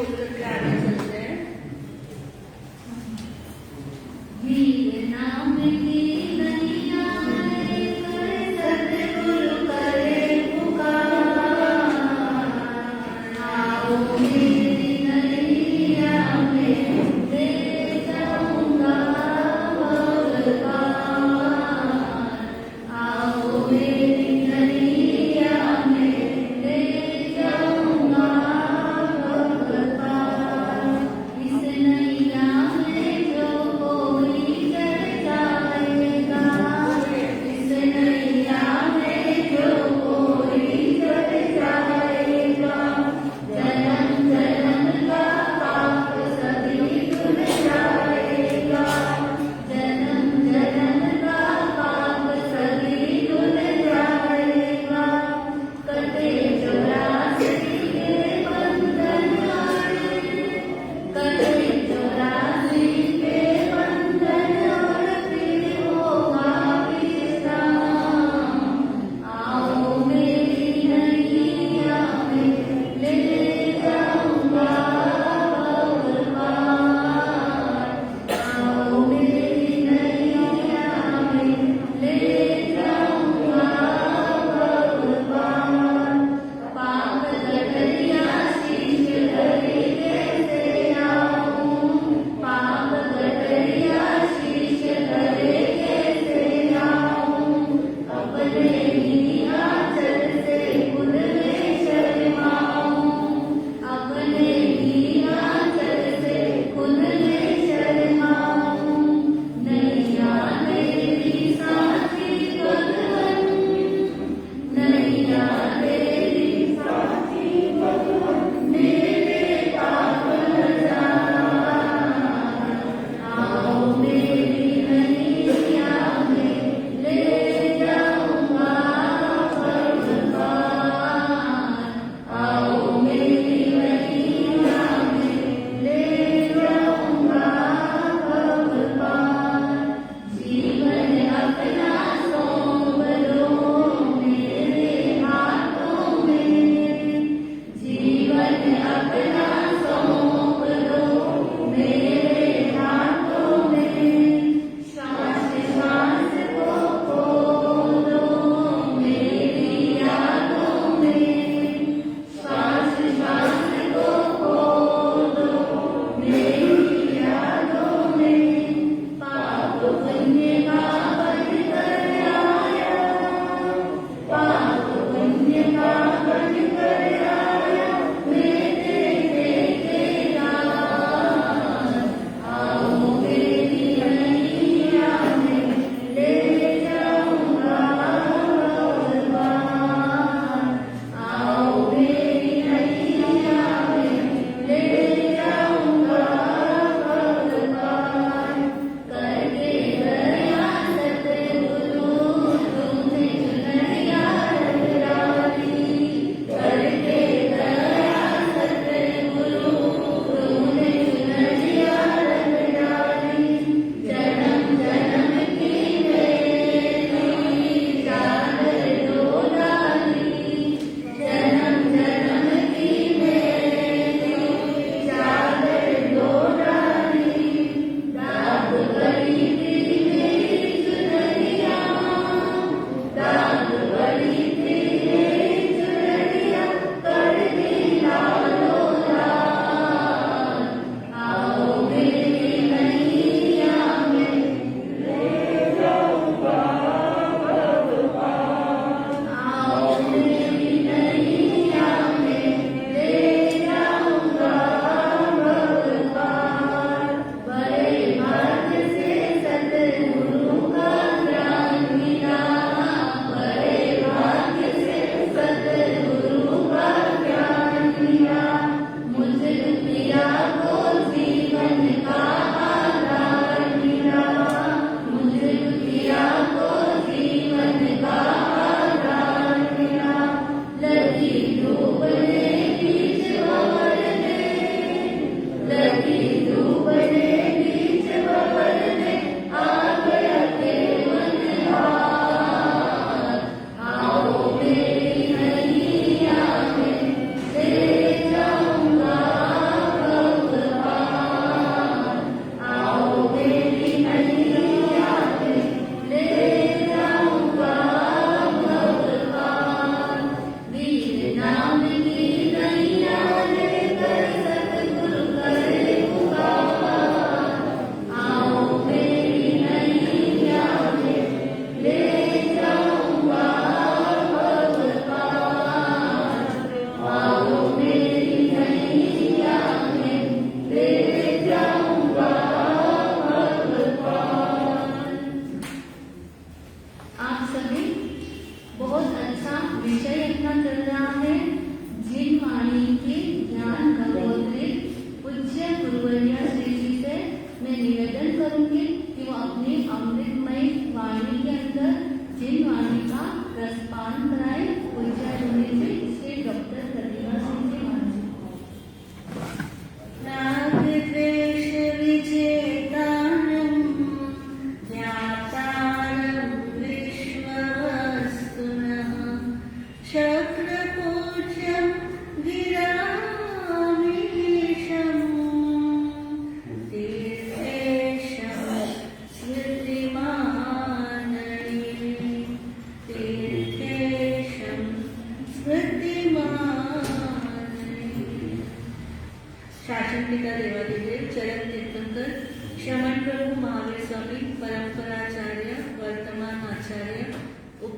होकर के आगे चलते हैं। वीर नाम की नैया में सतगुरु करे पुकार, आओ मेरी नैया में ले जाऊंगा भव पार, आओ मेरी नैया में ले जाऊंगा भव पार।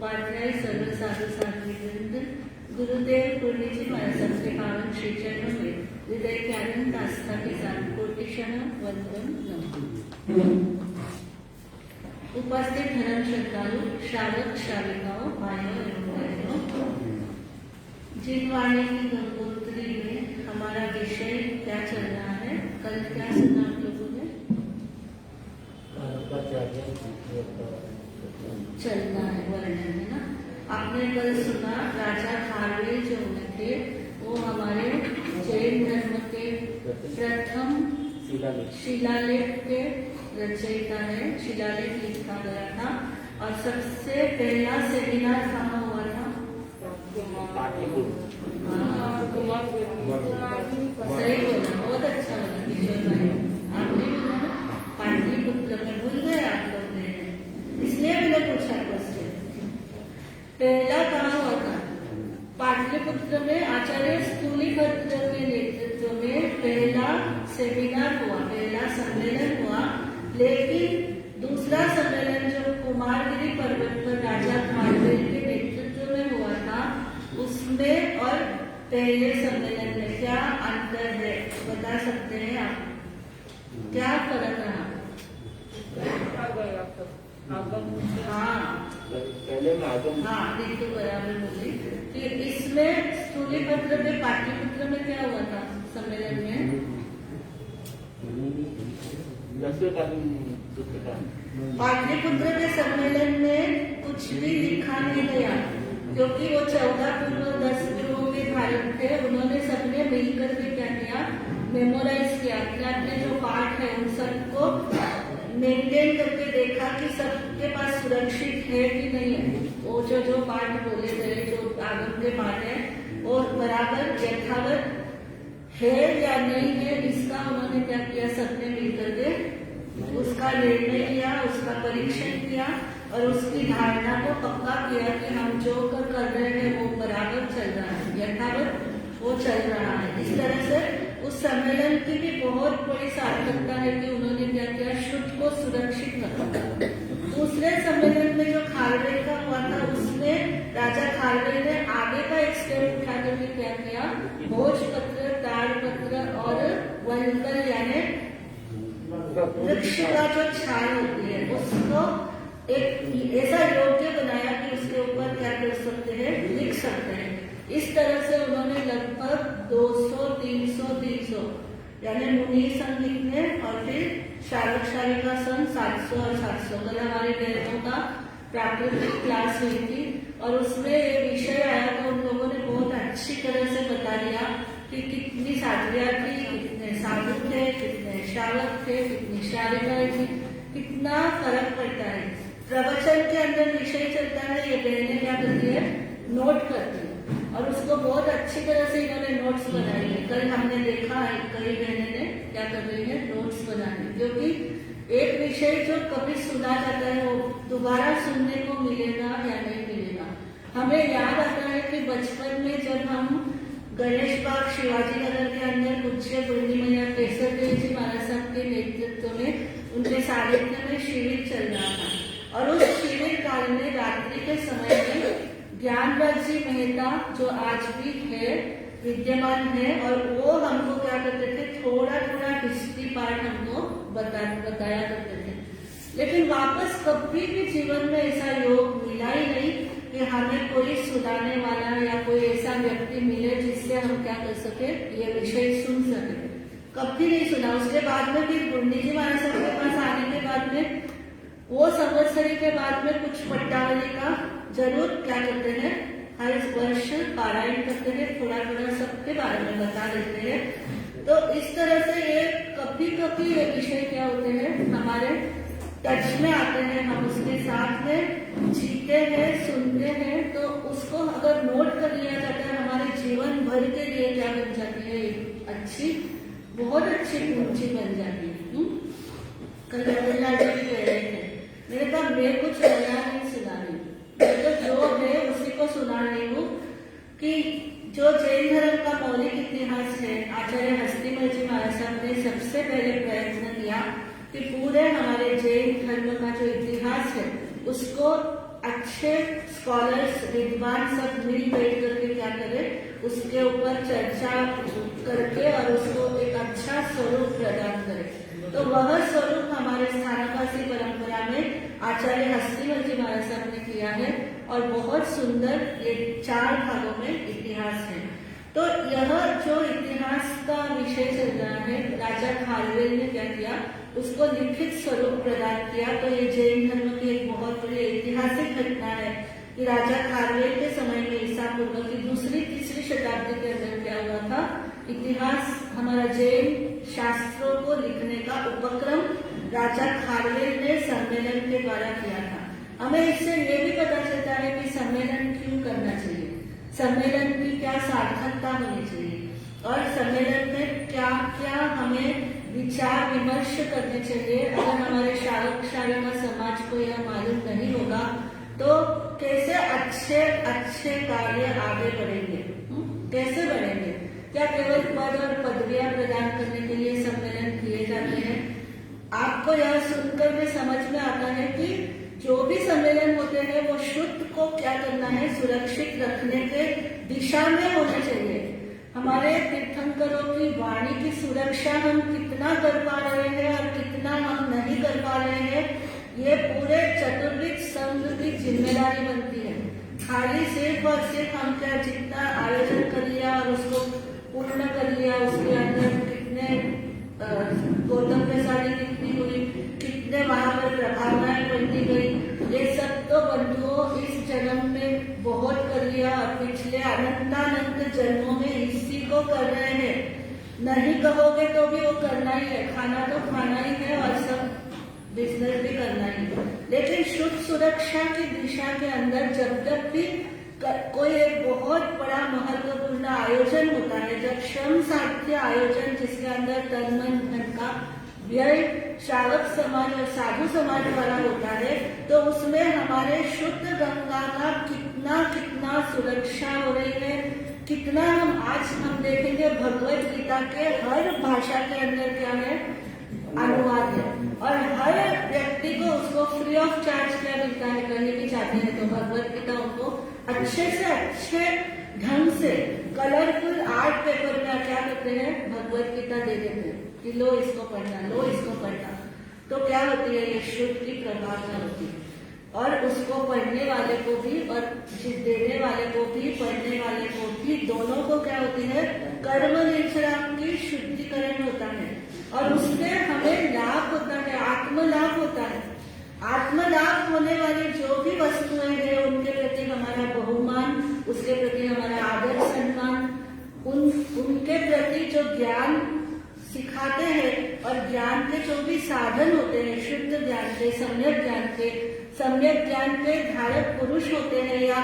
उपाध्याय, सर्व साधु साध्वीवृंद, गुरुदेव पूर्णी जी महाराज सबके पावन श्री चरणों में हृदय के अनंत आस्था के साथ कोटिशः वंदन नमः। उपस्थित धर्म श्रद्धालु, श्रावक श्राविकाओं, भाइयों एवं बहनों, जिनवाणी की गंगोत्री में हमारा विषय क्या चल रहा है? कल क्या सुना आप लोगों ने? चलना है वर्णन, है ना? आपने कल सुना राजा खारवेल जो थे वो हमारे जैन धर्म के प्रथम शिलालेख के रचयिता है। शिलालेख लिखा गया था और सबसे पहला सेमिनार कहाँ हुआ था? सही बोला, बहुत अच्छा बोला किशोर भाई, आपने बोला पाटलिपुत्र में। भूल गए आप लोग ने, इसलिए मैंने पूछा क्वेश्चन। पहला कहाँ हुआ था? पाटलिपुत्र में आचार्य स्थूलीभद्र के नेतृत्व में पहला सेमिनार हुआ, पहला सम्मेलन हुआ। लेकिन दूसरा सम्मेलन जो कुमारगिरी पर्वत पर राजा खारवेल के नेतृत्व में हुआ था, उसमें और पहले सम्मेलन में क्या अंतर है बता सकते हैं आप? क्या फर्क रहा? हाँ, बिल्कुल बराबर बोली कि इसमें स्थूलीभद्र में पाटलिपुत्र में क्या हुआ था सम्मेलन में? पाटलिपुत्र के सम्मेलन में कुछ भी लिखा नहीं गया, क्योंकि वो 14 पूर्व 10 पूर्व के भारत थे। उन्होंने सबने मिलकर के क्या किया? मेमोराइज किया, अपने जो पाठ है उन सबको मेंटेन करके देखा कि सबके पास सुरक्षित है कि नहीं है। वो जो पाठ बोले गए, जो आगम के पाठ है, वो बराबर यथावत है या नहीं है, इसका उन्होंने क्या किया? सबने मिलकर के उसका निर्णय लिया, उसका परीक्षण किया और उसकी धारणा को पक्का किया कि हम जो कर रहे हैं वो बराबर चल रहा है, यथावत वो चल रहा है। इस तरह से उस सम्मेलन की भी बहुत बड़ी सार्थकता है कि उन्होंने क्या किया? शुद्ध को सुरक्षित रखा। दूसरे सम्मेलन में जो खारवेल का हुआ था, उसमें राजा खारवेल ने आगे का एक स्टेप उठा करके क्या किया? भोजपत्र, ताड़पत्र और वनकर यानी वृक्ष का जो छाल होती है उसको एक ऐसा योग्य बनाया कि उसके ऊपर क्या कर सकते हैं? लिख सकते हैं। इस तरह से उन्होंने लगभग 200, 300 यानी मुनि संघ लिखने और फिर शारक शारिका संघ 700 और 700। कल हमारे बहनों का प्राकृतिक क्लास हुई थी और उसमें ये विषय आया तो उन लोगों ने बहुत अच्छी तरह से बता दिया कि कितनी साधुया थी, कितने साधु थे, कितने श्रावक थे, कितनी शारिकाएं थी, कितना फर्क पड़ता है। प्रवचन के अंदर विषय चलता है, ये बहनें क्या करती है? नोट करती है और उसको बहुत अच्छी तरह से इन्होंने नोट्स बनाई है। कल हमने देखा है कई बहनें ने क्या कर रही है? नोट्स बनाने, क्योंकि एक विषय जो कभी सुना जाता है वो दोबारा सुनने को मिलेगा या नहीं मिलेगा। हमें याद आता है कि बचपन में जब हम गणेश बाग शिवाजी नगर के अंदर पूज्य पूर्णिमा केसर देव जी महाराज साहब के नेतृत्व में उनके सानिध्य में शिविर चल रहा था और उस शिविर काल में रात्रि के समय में ज्ञानराज जी मेहता जो आज भी है, विद्यमान है, और वो हमको क्या करते थे? थोड़ा हिस्ट्री पार्ट हमको बताया करते थे। लेकिन वापस कभी भी जीवन में ऐसा योग मिला ही नहीं कि हमें कोई सुनाने वाला या कोई ऐसा व्यक्ति मिले जिससे हम क्या कर सके? ये विषय सुन सके। कभी नहीं सुना। उसके बाद में फिर पूर्णी जी महाराज साहब के पास आने के बाद में वो संवत्सरी के बाद में कुछ पट्टावली का जरूर क्या करते हैं? हर वर्ष पारायण करते हैं, थोड़ा सबके बारे में बता देते हैं। तो इस तरह से ये कभी ये विषय क्या होते हैं? हमारे टच में आते हैं, हम उसके साथ में जीते हैं, सुनते हैं। तो उसको अगर नोट कर लिया जाता है, हमारे जीवन भर के लिए क्या बन जाती है? बहुत अच्छी पूंजी बन जाती है। कल रविलाल जी भी कह रहे थे, मैंने कहा मैं कुछ नया नहीं सुना रही, मैं तो जो है उसी को सुना रही हूँ कि जो जैन धर्म का मौलिक इतिहास है, आचार्य हस्तिमय जी महाराज साहब ने सबसे पहले प्रयत्न किया कि पूरे हमारे जैन धर्म का जो इतिहास है उसको अच्छे स्कॉलर्स विद्वान सब मिल बैठ करके क्या करें, उसके ऊपर चर्चा करके और उसको एक अच्छा स्वरूप प्रदान करें। तो वह स्वरूप हमारे स्थानकासी परंपरा में आचार्य हस्तिवर जी महाराज साहब ने किया है और बहुत सुंदर ये 4 भागों में इतिहास है। तो यह जो इतिहास का विषय चल रहा है, राजा खारवेल ने क्या किया, उसको लिखित स्वरूप प्रदान किया। तो ये जैन धर्म की एक बहुत बड़ी ऐतिहासिक घटना है कि राजा खारवेल के समय में ईसा पूर्व की 2री-3री शताब्दी के अंदर क्या हुआ था, इतिहास हमारा जैन शास्त्रों को लिखने का उपक्रम राजा खारवेल ने सम्मेलन के द्वारा किया था। हमें इससे ये भी पता चलता है कि सम्मेलन क्यों करना चाहिए, सम्मेलन की क्या सार्थकता होनी चाहिए और सम्मेलन में क्या क्या हमें विचार विमर्श करने चाहिए। अगर हमारे शावक समाज को यह मालूम नहीं होगा तो कैसे अच्छे अच्छे कार्य आगे बढ़ेंगे, कैसे बढ़ेंगे? क्या केवल पद और पदवियां प्रदान करने के लिए सम्मेलन किए जाते हैं? आपको यह सुनकर में समझ में आता है कि जो भी सम्मेलन होते हैं वो शुद्ध को क्या करना है, सुरक्षित रखने के दिशा में होने चाहिए। हमारे तीर्थंकरों की वाणी की सुरक्षा हम कितना कर पा रहे हैं और कितना हम नहीं कर पा रहे हैं, ये पूरे चतुर्विद संघ की जिम्मेदारी बनती है। खाली सिर्फ और सिर्फ हम क्या जितना आयोजन कर लिया और उसको पूर्ण कर लिया, उसके अंदर कितने गौतम प्रसादी कितनी हुई, कितने वहां पर प्रभावनाएं बनती गई, ये सब तो बंधुओं इस जन्म में बहुत कर लिया और पिछले अनंतानंत जन्मों में इसी को कर रहे हैं। नहीं कहोगे तो भी वो करना ही है, खाना तो खाना ही है और सब बिजनेस भी करना ही है। लेकिन शुद्ध सुरक्षा की दिशा के अंदर जब तक भी कोई एक बहुत बड़ा महत्वपूर्ण आयोजन होता है, जब श्रम साध्य आयोजन जिसके अंदर तन मन धन का व्यय श्रावक समाज और साधु समाज द्वारा होता है, तो उसमें हमारे शुद्ध गंगा का कितना कितना सुरक्षा हो रही है, कितना हम देखेंगे भगवत गीता के हर भाषा के अंदर क्या है, अनुवाद है और हर व्यक्ति को उसको फ्री ऑफ चार्ज क्या मिलता है, कहीं भी जाते हैं तो भगवत गीता उनको अच्छे से अच्छे ढंग से कलरफुल आर्ट पेपर में क्या करते हैं, भगवत गीता दे देते हैं कि लो इसको पढ़ना, लो इसको पढ़ना। तो क्या होती है, ये शुद्ध की प्रभावना होती है और उसको पढ़ने वाले को भी और देने वाले को भी, पढ़ने वाले को भी, दोनों को क्या होती है, कर्म निष्काम की शुद्धिकरण होता है और उससे हमें लाभ होता है, आत्म लाभ होता है। आत्म लाभ होने वाली जो भी वस्तुएं हैं उनके प्रति हमारा बहुमान, उसके प्रति हमारा आदर सम्मान, उनके प्रति जो ज्ञान सिखाते हैं और ज्ञान के जो भी साधन होते हैं, शुद्ध ज्ञान के, सम्यक ज्ञान के धारक पुरुष होते हैं या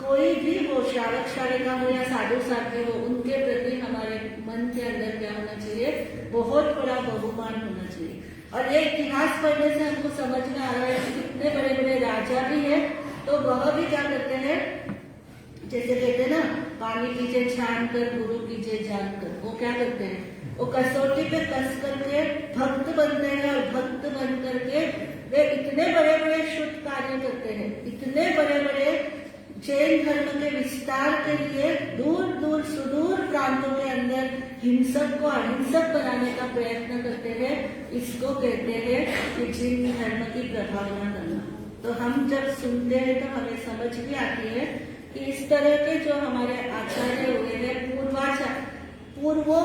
कोई भी हो, श्रावक श्राविका हो या साधु साध्य हो, उनके प्रति हमारे मन के अंदर क्या होना चाहिए, बहुत बड़ा बहुमान होना चाहिए। और ये इतिहास पढ़ने से हमको समझ में आ रहा है कि कितने बड़े बड़े राजा भी हैं, तो वह भी क्या करते हैं, जैसे कहते हैं ना, पानी कीजिए छान कर, गुरु कीजिए जान कर, वो क्या करते हैं, वो कसौटी पे कस करके भक्त बनते हैं और भक्त बन करके वे इतने बड़े बड़े शुद्ध कार्य करते हैं, इतने बड़े बड़े जैन धर्म के विस्तार के लिए दूर दूर सुदूर प्रांतों के अंदर हिंसक को अहिंसक बनाने का प्रयत्न करते हैं। इसको कहते हैं कि जैन धर्म की प्रभावना करना। तो हम जब सुनते हैं तो हमें समझ भी आती है कि इस तरह के जो हमारे आचार्य हुए हैं, पूर्वों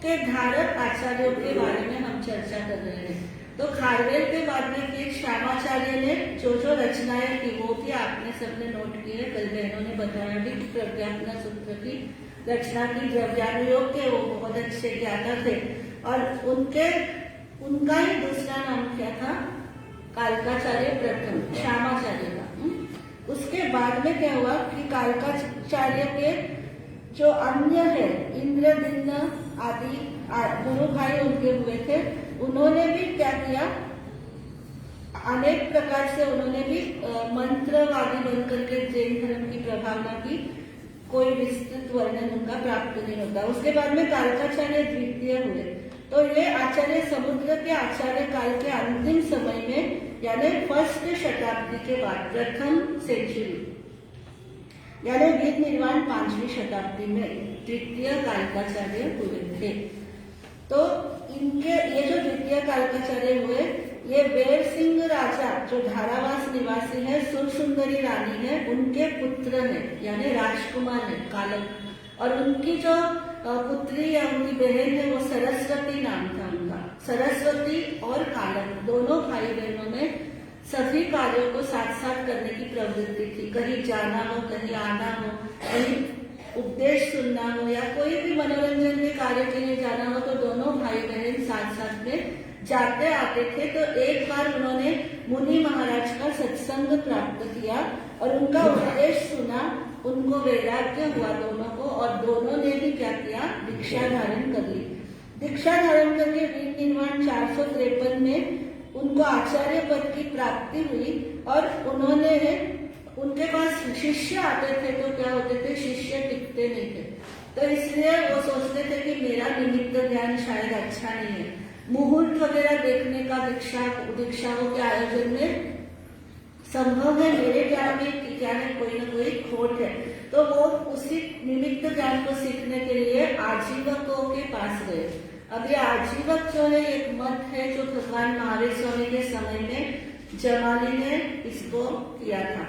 के धारक आचार्यों के बारे में हम चर्चा कर रहे हैं। तो खारवेल के बाद में फिर श्यामाचार्य ने जो रचनाएं की वो भी आपने सबने नोट की है, कल बहनों ने बताया भी कि प्रज्ञापना सूत्र की रचना की, द्रव्यानुयोग के वो बहुत अच्छे ज्ञाता थे और उनका ही दूसरा नाम क्या था, कालकाचार्य प्रथम, श्यामाचार्य का। उसके बाद में क्या हुआ कि कालकाचार्य के जो अन्य है, इंद्रदिम्न आदि गुरु भाई उनके हुए थे, उन्होंने भी क्या किया, अनेक प्रकार से उन्होंने भी मंत्रवादी बनकर के जैन धर्म की प्रभावना की, कोई विस्तृत वर्णन उनका प्राप्त नहीं होता। उसके बाद में कालकाचार्य द्वितीय हुए। तो ये आचार्य समुद्र के आचार्य काल के अंतिम समय में यानी फर्स्ट शताब्दी के बाद, प्रथम सेंचुरी, यानी वेद निर्माण 5वीं शताब्दी में द्वितीय कालिकाचार्य हुए थे। तो इनके ये जो द्वितीय कालिकाचार्य हुए, ये वेर सिंह राजा जो धारावास निवासी है, सुरसुंदरी रानी है, उनके पुत्र है, यानी राजकुमार है कालक। और उनकी जो पुत्री या उनकी बहन है वो सरस्वती नाम था उनका। सरस्वती और कालक दोनों भाई बहनों में सभी कार्यों को साथ साथ करने की प्रवृत्ति थी। कहीं जाना हो, कहीं आना हो, कहीं उपदेश सुनना हो या कोई भी मनोरंजन के कार्य के लिए जाना हो, तो दोनों भाई बहन साथ साथ में जाते आते थे। तो एक बार उन्होंने मुनि महाराज का सत्संग प्राप्त किया और उनका उपदेश सुना, उनको वैराग्य हुआ दोनों को, और दोनों ने भी क्या किया, दीक्षा धारण कर ली। दीक्षा धारण करके वेद निर्माण 453 में उनको आचार्य पद की प्राप्ति हुई। और उन्होंने, उनके पास शिष्य आते थे तो क्या होते थे, शिष्य टिकते नहीं थे। तो इसलिए वो सोचते थे कि मेरा निमित्त ज्ञान शायद अच्छा नहीं है, मुहूर्त वगैरह देखने का दीक्षाओं के आयोजन में संभव है, मेरे ज्ञान में क्या है, कोई ना कोई खोट है। तो वो उसी निमित्त ज्ञान को सीखने के लिए आजीवकों के पास गए। अब ये आजीवक जो है एक मत है जो भगवान महावीर स्वामी के समय में जमाली ने इसको किया था।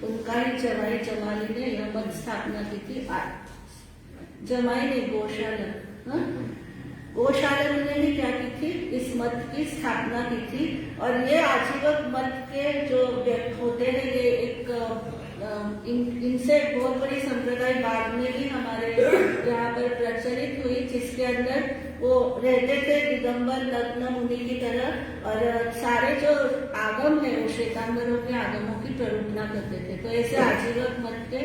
उनका ही जमाली ने यह मत स्थापना की थी। जमाई ने गौशाला ने ही क्या की थी, इस मत की स्थापना की थी। और ये आजीवक मत के जो व्यक्ति होते हैं, ये एक इनसे बहुत बड़ी संप्रदाय बाद में भी हमारे यहाँ पर प्रचलित हुई, जिसके अंदर वो रहते थे दिगंबर नग्न मुनि की तरह, और सारे जो आगम है वो श्वेतांबरों के आगमों की प्ररूपना करते थे। तो ऐसे आजीवक मत के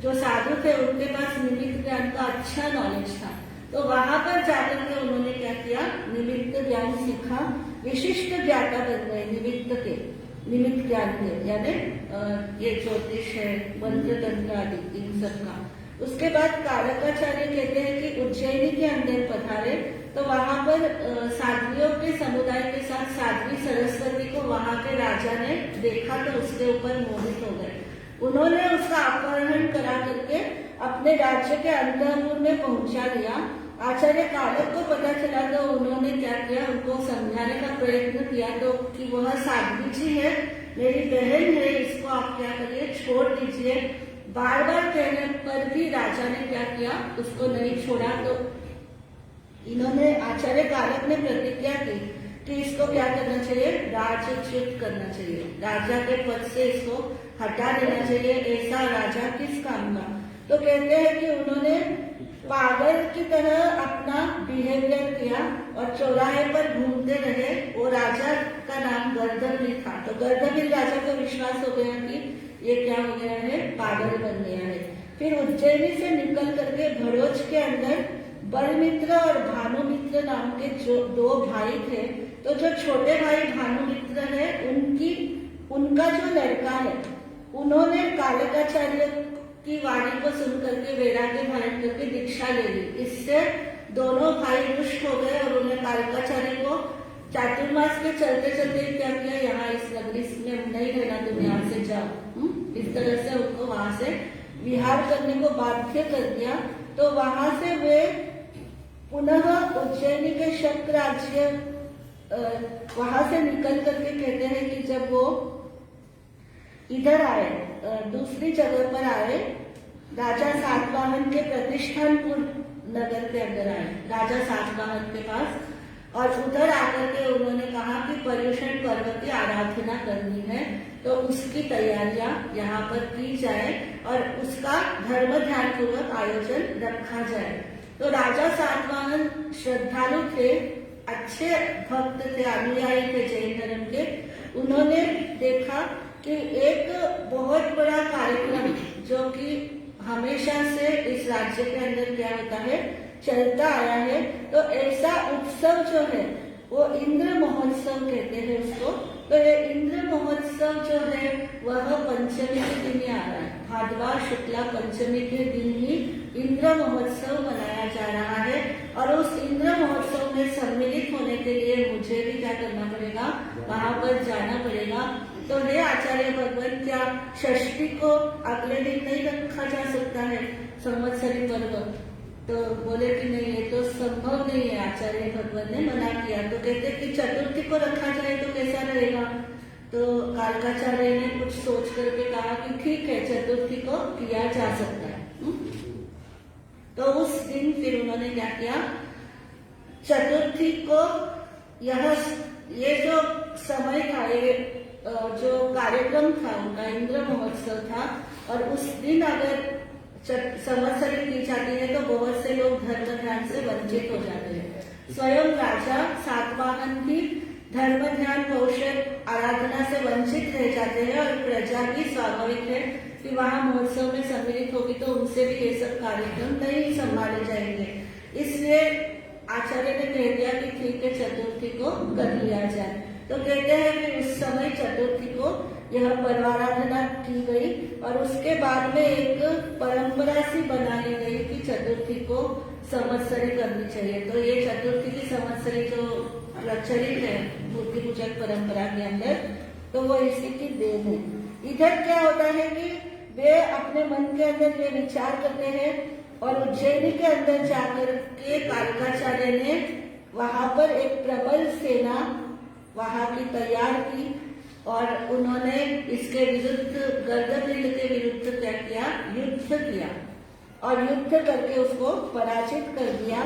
जो साधु थे उनके पास निमित्त ज्ञान का अच्छा नॉलेज था। तो वहां पर जाकर के उन्होंने क्या किया, निमित्त ज्ञान सीखा, विशिष्ट ज्ञाता बन गए निमित्त ज्ञान के, यानी ये ज्योतिष है, मंत्र तंत्र आदि इन सब का। उसके बाद कालकाचार्य कहते हैं कि उज्जैनी के अंदर पधारे, तो वहां पर साध्वियों के समुदाय के साथ साध्वी सरस्वती को वहां के राजा ने देखा तो उसके ऊपर मोहित हो गए। उन्होंने उसका अपहरण करा करके अपने राज्य के अंतःपुर में पहुंचा दिया। आचार्य कालक को पता चला तो उन्होंने क्या किया, उनको समझाने का प्रयत्न किया तो कि वह साध्वी जी है, मेरी बहन है, इसको आप क्या करिए, छोड़ दीजिए। बार बार कहने पर भी राजा ने क्या किया, उसको नहीं छोड़ा। तो इन्होंने, आचार्य कालक ने प्रतिज्ञा की कि इसको क्या करना चाहिए, राजच्युत करना चाहिए, राजा के पद से इसको हटा देना चाहिए। ऐसा राजा किस काम का? तो कहते हैं कि उन्होंने पागल की तरह अपना बिहेवियर किया और चौराहे पर घूमते रहे। वो राजा का नाम गर्दभील था। तो गर्दभील राजा को विश्वास हो गया कि ये क्या हो गया है, पागल बन गया है। फिर उज्जैनी से निकल करके भड़ोच के अंदर बलमित्र और भानुमित्र नाम के जो दो भाई थे, तो जो छोटे भाई भानुमित्र है उनका जो लड़का है, उन्होंने कालकाचार्य की वाणी को सुन करके वैराग्य धारण करके दीक्षा ले ली। इससे दोनों भाई रुष्ट हो गए और उन्हें कालकाचार्य को चातुर्मास के चलते चलते क्या किया, यहाँ इस नगरी में नहीं रहना, तुम यहाँ से जाओ। इस तरह से उनको वहां से विहार करने को बाध्य कर दिया। तो वहां से वे पुनः उज्जैनी के शक राज्य वहां से निकल करके कहते हैं कि जब वो इधर आए, दूसरी जगह पर आए, राजा सातवाहन के प्रतिष्ठानपुर नगर के अंदर आए, राजा सातवाहन के पास, और उधर आकर के उन्होंने कहा कि पर्युषण पर्व की आराधना करनी है, तो उसकी तैयारियां यहाँ पर की जाए और उसका धर्म ध्यान पूर्वक आयोजन रखा जाए। तो राजा सातवाहन श्रद्धालु थे, अच्छे भक्त थे, अनुयायी थे जैन धर्म के। उन्होंने देखा कि एक बहुत बड़ा कार्यक्रम जो कि हमेशा से इस राज्य के अंदर क्या होता है, चलता आया है, तो ऐसा उत्सव जो है वो इंद्र महोत्सव कहते हैं उसको, तो ये इंद्र महोत्सव जो है वह पंचमी के दिन ही आ रहा है। भाद्रवा शुक्ला पंचमी के दिन ही इंद्र महोत्सव मनाया जा रहा है। और उस इंद्र महोत्सव में सम्मिलित होने के लिए मुझे भी क्या करना पड़ेगा, वहां पर जाना पड़ेगा। तो हे आचार्य भगवान, क्या षष्ठी को अगले दिन नहीं रखा जा सकता है संवत्सरी पर्व? तो बोले कि नहीं, ये तो संभव नहीं है, आचार्य भगवान ने मना किया। तो कहते कि चतुर्थी को रखा जाए तो कैसा रहेगा? तो कालकाचार्य ने कुछ सोच करके कहा कि ठीक है, चतुर्थी को किया जा सकता है। तो उस दिन फिर उन्होंने क्या किया, चतुर्थी को ये जो समय था, ये जो कार्यक्रम था उनका इंद्र महोत्सव था, और उस दिन अगर संवत्सरी की जाती है तो बहुत से लोग धर्म ध्यान से वंचित हो जाते हैं। स्वयं राजा सातवाहन भी धर्म ध्यान कौशल आराधना से वंचित रह जाते हैं, और प्रजा भी स्वाभाविक है कि वहां महोत्सव में सम्मिलित होगी तो उनसे भी ये सब कार्यक्रम नहीं संभाले जाएंगे। इसलिए आचार्य ने कह दिया कि ठीक है, चतुर्थी को कर लिया जाए। तो कहते हैं कि उस समय चतुर्थी को यह पर्वाराधना की गई, और उसके बाद में एक परंपरा सी बना ली गई कि चतुर्थी को संवत्सरी करनी चाहिए। तो ये चतुर्थी की संवत्सरी जो प्रचलित है मूर्ति पूजक परंपरा के अंदर, तो वो इसी की देन है। इधर क्या होता है कि वे अपने मन के अंदर ये विचार करते हैं, और उज्जैनी के अंदर जाकर के कालकाचार्य ने वहां पर एक प्रबल सेना वहां की तैयार की, और उन्होंने इसके विरुद्ध, गर्दभीड़ के विरुद्ध क्या किया, युद्ध किया, और युद्ध करके उसको पराजित कर दिया,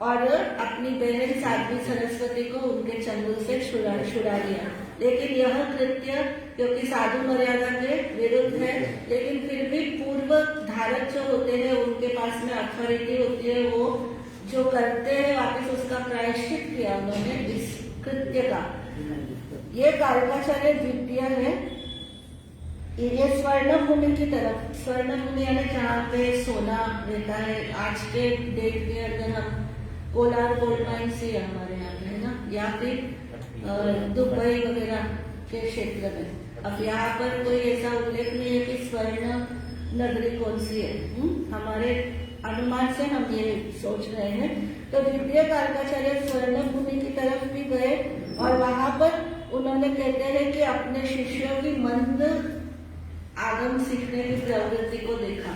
और अपनी बहन साध्वी सरस्वती को उनके चंगुल से छुड़ा लिया। लेकिन यह कृत्य क्योंकि साधु मर्यादा के विरुद्ध है, लेकिन फिर भी पूर्व धारक जो होते हैं उनके पास में अथॉरिटी होती है, वो जो करते हैं वापस उसका प्रायश्चित किया उन्होंने इस कृत्य का। ये कालकाचार्य द्वितीय है। ये स्वर्ण भूमि की तरफ, स्वर्ण भूमि यानी जहाँ पे सोना रहता है, आज के डेट के अंदर हम कोलार गोल्ड माइन से हमारे यहाँ पे है ना, या फिर दुबई वगैरह के क्षेत्र में। अब यहाँ पर कोई ऐसा उल्लेख नहीं है कि स्वर्ण नगरी कौन सी है, हमारे अनुमान से हम ये सोच रहे हैं। तो द्वितीय कालकाचार्य स्वर्ण भूमि की तरफ भी गए, और वहां पर उन्होंने कहते हैं कि अपने शिष्यों की मंद आगम सीखने की प्रवृत्ति को देखा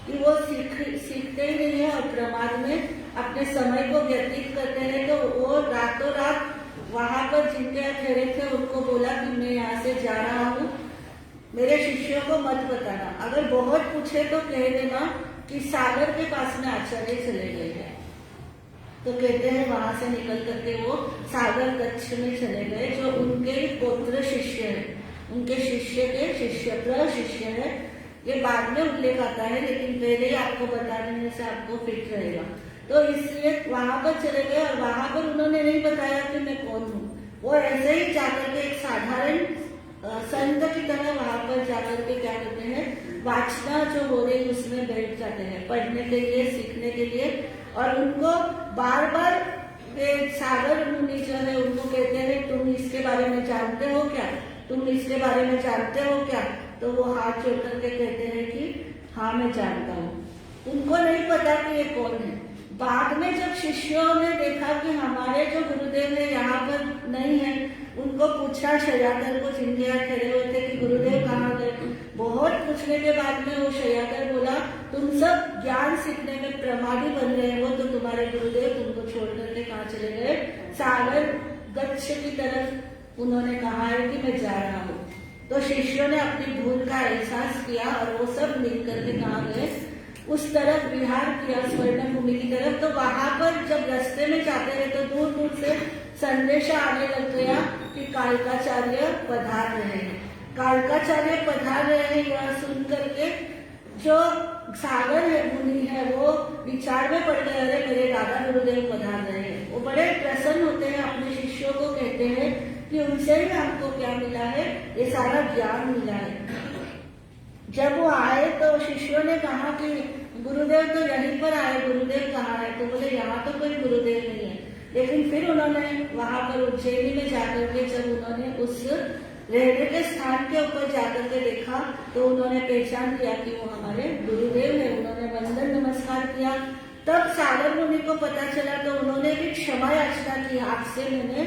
कि वो सीखते ही नहीं है, और प्रमाद में अपने समय को व्यतीत करते हैं। तो वो रातों रात वहां पर जिनके ठहरे थे उनको बोला कि मैं यहाँ से जा रहा हूँ, मेरे शिष्यों को मत बताना, अगर बहुत पूछे तो कह देना कि सागर के पास में आचार्य चले गए हैं। तो कहते हैं वहां से निकल करके वो सागर कच्छ में चले गए, जो उनके ही पौत्र शिष्य है, उनके शिष्य के शिष्य प्रशिष्य है। ये बाद में उल्लेख आता है, लेकिन पहले ही आपको बता देने से आपको फिट रहेगा। तो इसलिए वहां पर चले गए, और वहां पर उन्होंने नहीं बताया कि मैं कौन हूँ। वो ऐसे ही जाकर के एक साधारण संत की तरह वहां पर जाकर के क्या करते हैं, वाचना जो हो रही उसमें बैठ जाते हैं, पढ़ने के लिए, सीखने के लिए। और उनको बार बार सागर मुनि जो है उनको कहते हैं तुम इसके बारे में जानते हो क्या, तुम इसके बारे में जानते हो क्या? तो वो हाथ जोड़ करके कहते हैं कि हाँ मैं जानता हूँ। उनको नहीं पता कि ये कौन है। बाद में जब शिष्यों ने देखा कि हमारे जो गुरुदेव है यहाँ पर नहीं है, उनको पूछा शयाकर को, जिनके यहाँ खड़े हुए थे कि गुरुदेव कहाँ गए। बहुत पूछने के बाद में वो शयाकर बोला तुम सब ज्ञान सीखने में प्रमादी बन रहे हो, तो तुम्हारे गुरुदेव तुमको छोड़ करके कहाँ चले गए, सागर गच्छ की तरफ उन्होंने कहा है कि मैं जा रहा हूँ। तो शिष्यों ने अपनी भूल का एहसास किया और वो सब मिलकर के कहाँ गए, उस तरफ विहार किया स्वर्ण भूमि की तरफ। तो वहां पर जब रास्ते में जाते रहे तो दूर दूर से संदेश आने लग गया कि कालकाचार्य पधार रहे हैं, कालकाचार्य पधार रहे हैं। यह सुन करके जो सागर है मुनि है वो विचार में पड़ गए, अरे मेरे दादा गुरुदेव पधार रहे हैं। वो बड़े प्रसन्न होते हैं, अपने शिष्यों को कहते हैं कि उनसे ही हमको क्या मिला है, ये सारा ज्ञान मिला है। जब वो आए तो शिष्यों ने कहा कि गुरुदेव तो यहीं पर आए, गुरुदेव कहाँ है? तो बोले यहाँ तो कोई गुरुदेव नहीं है। लेकिन फिर उन्होंने वहां पर उज्जैनी में जाकर के जब उन्होंने उस रहने के स्थान के ऊपर जाकर के देखा तो उन्होंने पहचान किया कि वो हमारे गुरुदेव है। उन्होंने वंदन नमस्कार किया। तब सागर मुनि को पता चला तो उन्होंने भी क्षमा याचना की, आपसे मैंने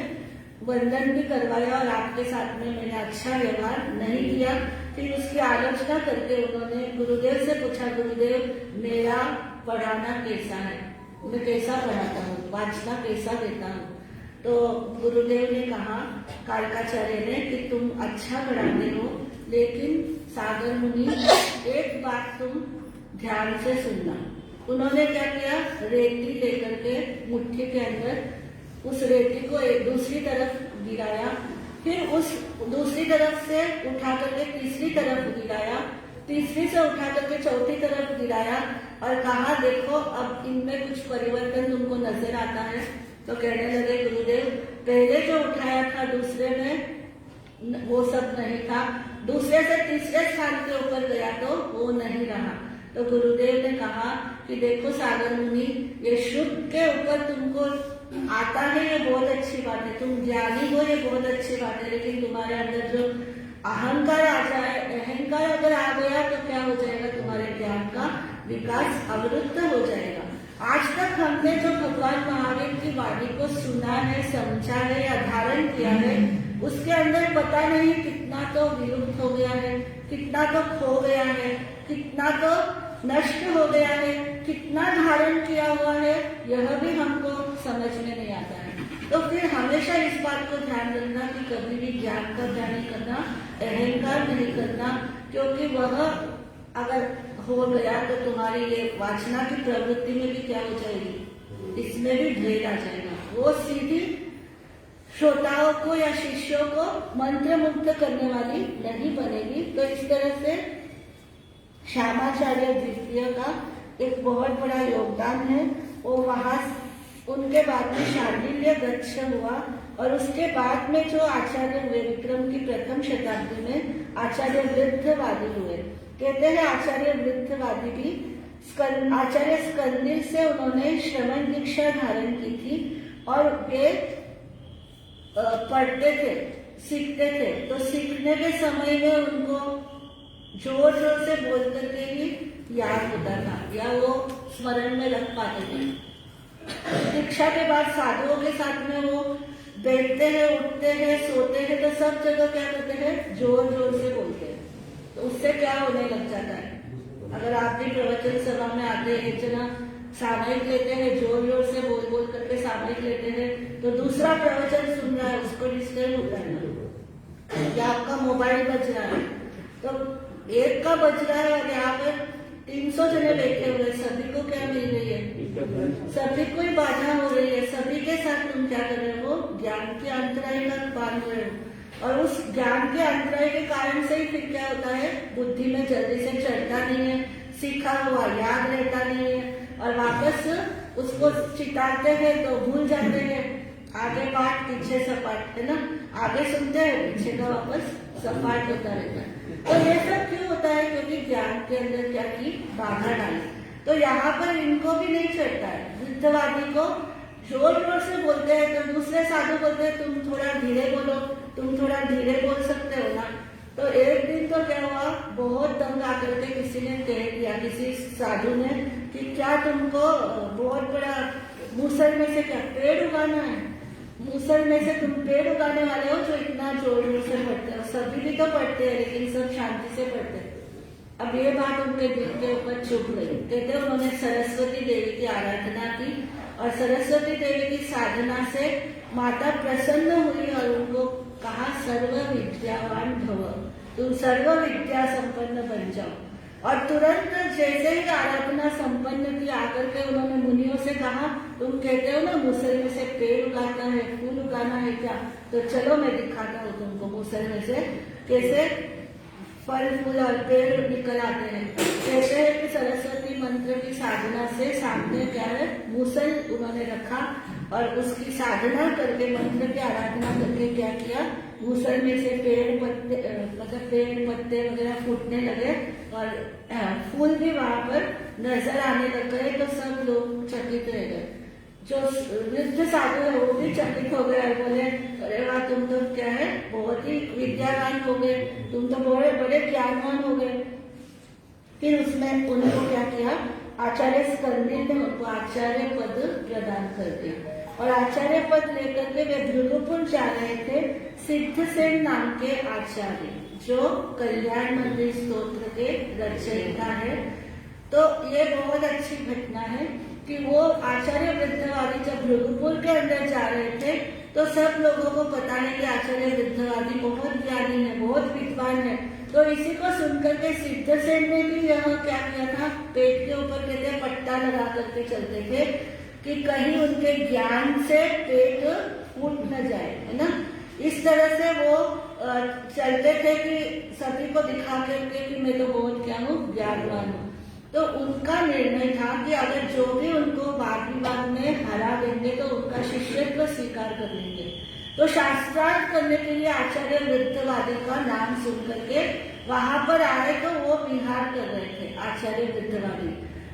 वंदन भी करवाया और आपके साथ में मैंने अच्छा व्यवहार नहीं किया। फिर उसकी आलोचना करके उन्होंने गुरुदेव से पूछा, गुरुदेव मेरा पढ़ाना कैसा है, मैं कैसा पढ़ाता हूँ, वाचना कैसा देता हूँ। तो गुरुदेव ने कहा कालकाचार्य ने कि तुम अच्छा पढ़ाते हो, लेकिन सागर मुनि एक बात तुम ध्यान से सुनना। उन्होंने क्या किया, रेती लेकर के मुट्ठी के अंदर उस रेती को एक दूसरी तरफ गिराया, फिर उस दूसरी तरफ से उठा करके तीसरी तरफ गिराया, तीसरी से उठा करके चौथी तरफ गिराया और कहा देखो अब इनमें कुछ परिवर्तन तुमको नजर आता है। तो कहने लगे गुरुदेव पहले जो उठाया था दूसरे में वो सब नहीं था, दूसरे से तीसरे स्थान के ऊपर गया तो वो नहीं रहा। तो गुरुदेव ने कहा कि देखो सागर मुनि, ये शुद्ध के ऊपर तुमको आता है ये बहुत अच्छी बात है, तुम ज्ञानी हो ये बहुत अच्छी बात है, लेकिन तुम्हारे अंदर जो अहंकार आ जाए, अहंकार अगर आ गया तो क्या हो जाएगा, तुम्हारे ज्ञान का विकास अवरुद्ध हो जाएगा। आज तक हमने जो भगवान महावीर की वाणी को सुना है, समझा है या धारण किया है, उसके अंदर पता नहीं कितना तो विलुप्त हो गया है, कितना तो खो गया है, कितना तो नष्ट हो गया है, कितना धारण किया हुआ है, यह भी हमको समझ में नहीं आता है। तो फिर हमेशा इस बात को ध्यान रखना कि कभी भी ज्ञान का ध्यान नहीं करना, अहंकार नहीं करना, क्योंकि वह अगर हो गया तो तुम्हारी ये वाचना की प्रवृत्ति में भी क्या हो जाएगी, इसमें भी ढेर आ जाएगा। वो सीधी श्रोताओं को या शिष्यों को मंत्र मुग्ध करने वाली नहीं बनेगी। तो इस तरह से श्यामाचार्य द्वितीय का एक बहुत बड़ा योगदान है। वो वहां उनके बाद में शांडिल्य गच्छ हुआ और उसके बाद में जो आचार्य विक्रम की प्रथम शताब्दी में आचार्य वृद्धवादी हुए। कहते हैं आचार्य वृद्धवादी भी आचार्य स्कंदिर से उन्होंने श्रवण दीक्षा धारण की थी और वे पढ़ते थे, सीखते थे। तो सीखने के समय में उनको जोर जोर से बोल करके ही याद होता था या वो स्मरण में रख पाते थे। दीक्षा के बाद साधुओं के साथ में वो बैठते हैं, उठते हैं, सोते हैं, तो सब जगह क्या करते हैं, जोर जोर से बोलते हैं। तो उससे क्या होने लग जाता है, अगर आप भी प्रवचन सभा में आते हैं, एक जना सामयिक लेते हैं, जोर जोर से बोल बोल करके सामयिक लेते हैं, तो दूसरा प्रवचन सुन रहा है उसको डिस्टर्ब होता है, या आपका मोबाइल बज रहा है, तो एक का बज रहा है और यहाँ पर 300 जने बैठे हुए, सभी को क्या मिल रही है, सभी को ही बाधा हो रही है, सभी के साथ तुम क्या कर रहे हो, ज्ञान के अंतराय का बांध रहे हो। और उस ज्ञान के अंतराय के कारण से ही फिर क्या होता है, बुद्धि में जल्दी से चढ़ता नहीं है, सीखा हुआ याद रहता नहीं है और वापस उसको चिताते हैं तो भूल जाते हैं। आगे पाठ पीछे सपाट, है ना, आगे सुनते हैं पीछे का वापस सपाट होता रहता है। तो ये सब क्यों होता है, क्योंकि ज्ञान के अंदर क्या की बाधा डाली। तो यहाँ पर इनको भी नहीं चढ़ता है, वृद्धवादी को जोर जोर से बोलते हैं तो दूसरे साधु बोलते हैं तुम थोड़ा धीरे बोलो, तुम थोड़ा धीरे बोल सकते हो ना। तो एक दिन तो क्या हुआ, बहुत दंग आकर के किसी ने कह दिया, किसी साधु ने, कि क्या तुमको बहुत बड़ा मूसल में से क्या पेड़ उगाना है, मूसल में से तुम पेड़ उगाने वाले हो जो इतना जोर जोर से पढ़ते हो। सभी भी तो पढ़ते हैं लेकिन सब शांति से पढ़ते हैं। अब ये बात उनके दिल के ऊपर चुभ गई। कहते उन्होंने सरस्वती देवी की आराधना की और सरस्वती देवी की साधना से माता प्रसन्न हुई और उनको कहा सर्व विद्यावान भव, तुम सर्व विद्या संपन्न बन जाओ। और तुरंत जैसे ही आराधना संपन्न की आकर के उन्होंने मुनियों से कहा तुम कहते हो ना मूसल में से पेड़ उगाना है, फूल उगाना है क्या, तो चलो मैं दिखाता हूँ तुमको मूसल में से कैसे फल फूल और पेड़ निकल आते हैं। कहते हैं कि सरस्वती मंत्र की साधना से सामने क्या है, मूसल उन्होंने रखा और उसकी साधना करके मंत्र की आराधना करके क्या किया, मूसल में से पेड़ पत्ते मतलब पेड़ पत्ते वगैरह फूटने लगे और फूल भी वहां पर नजर आने लग गए। तो सब लोग चकित रह गए। जो वृद्ध साधु है वो भी चकित हो गए, बोले अरे वाह तुम तो क्या है बहुत ही विद्यावान हो गए, तुम तो बड़े बड़े ज्ञानवान हो गए। फिर उसने उनको क्या किया, आचार्य स्कंदी ने उनको आचार्य पद प्रदान कर दिया और आचार्य पद लेकर के वे भृगुपुर जा रहे थे। सिद्धसेन नाम के आचार्य जो कल्याण मंदिर स्तोत्र के रचयिता है। तो ये बहुत अच्छी घटना है कि वो आचार्य वृद्धवादी जब भृगुपुर के अंदर जा रहे थे तो सब लोगों को पता है कि आचार्य वृद्धवादी बहुत ज्ञानी है, बहुत विद्वान है। तो इसी को सुनकर के सिद्धसेन ने भी यहाँ क्या किया था, पेट के ऊपर कहते पट्टा लगा करके चलते थे कि कहीं उनके ज्ञान से पेट फूट न जाए, है ना। इस तरह से वो चलते थे कि सभी को दिखा करके कि मैं तो बहुत क्या हूँ, ज्ञानवान हूँ। तो उनका निर्णय था कि अगर जो भी उनको वाद विवाद में हरा देंगे तो उनका शिष्यत्व स्वीकार कर लेंगे। तो शास्त्रार्थ करने के लिए आचार्य वृद्धवादी का नाम सुन करके वहां पर आए तो वो विहार कर रहे थे आचार्य वृद्धवादी,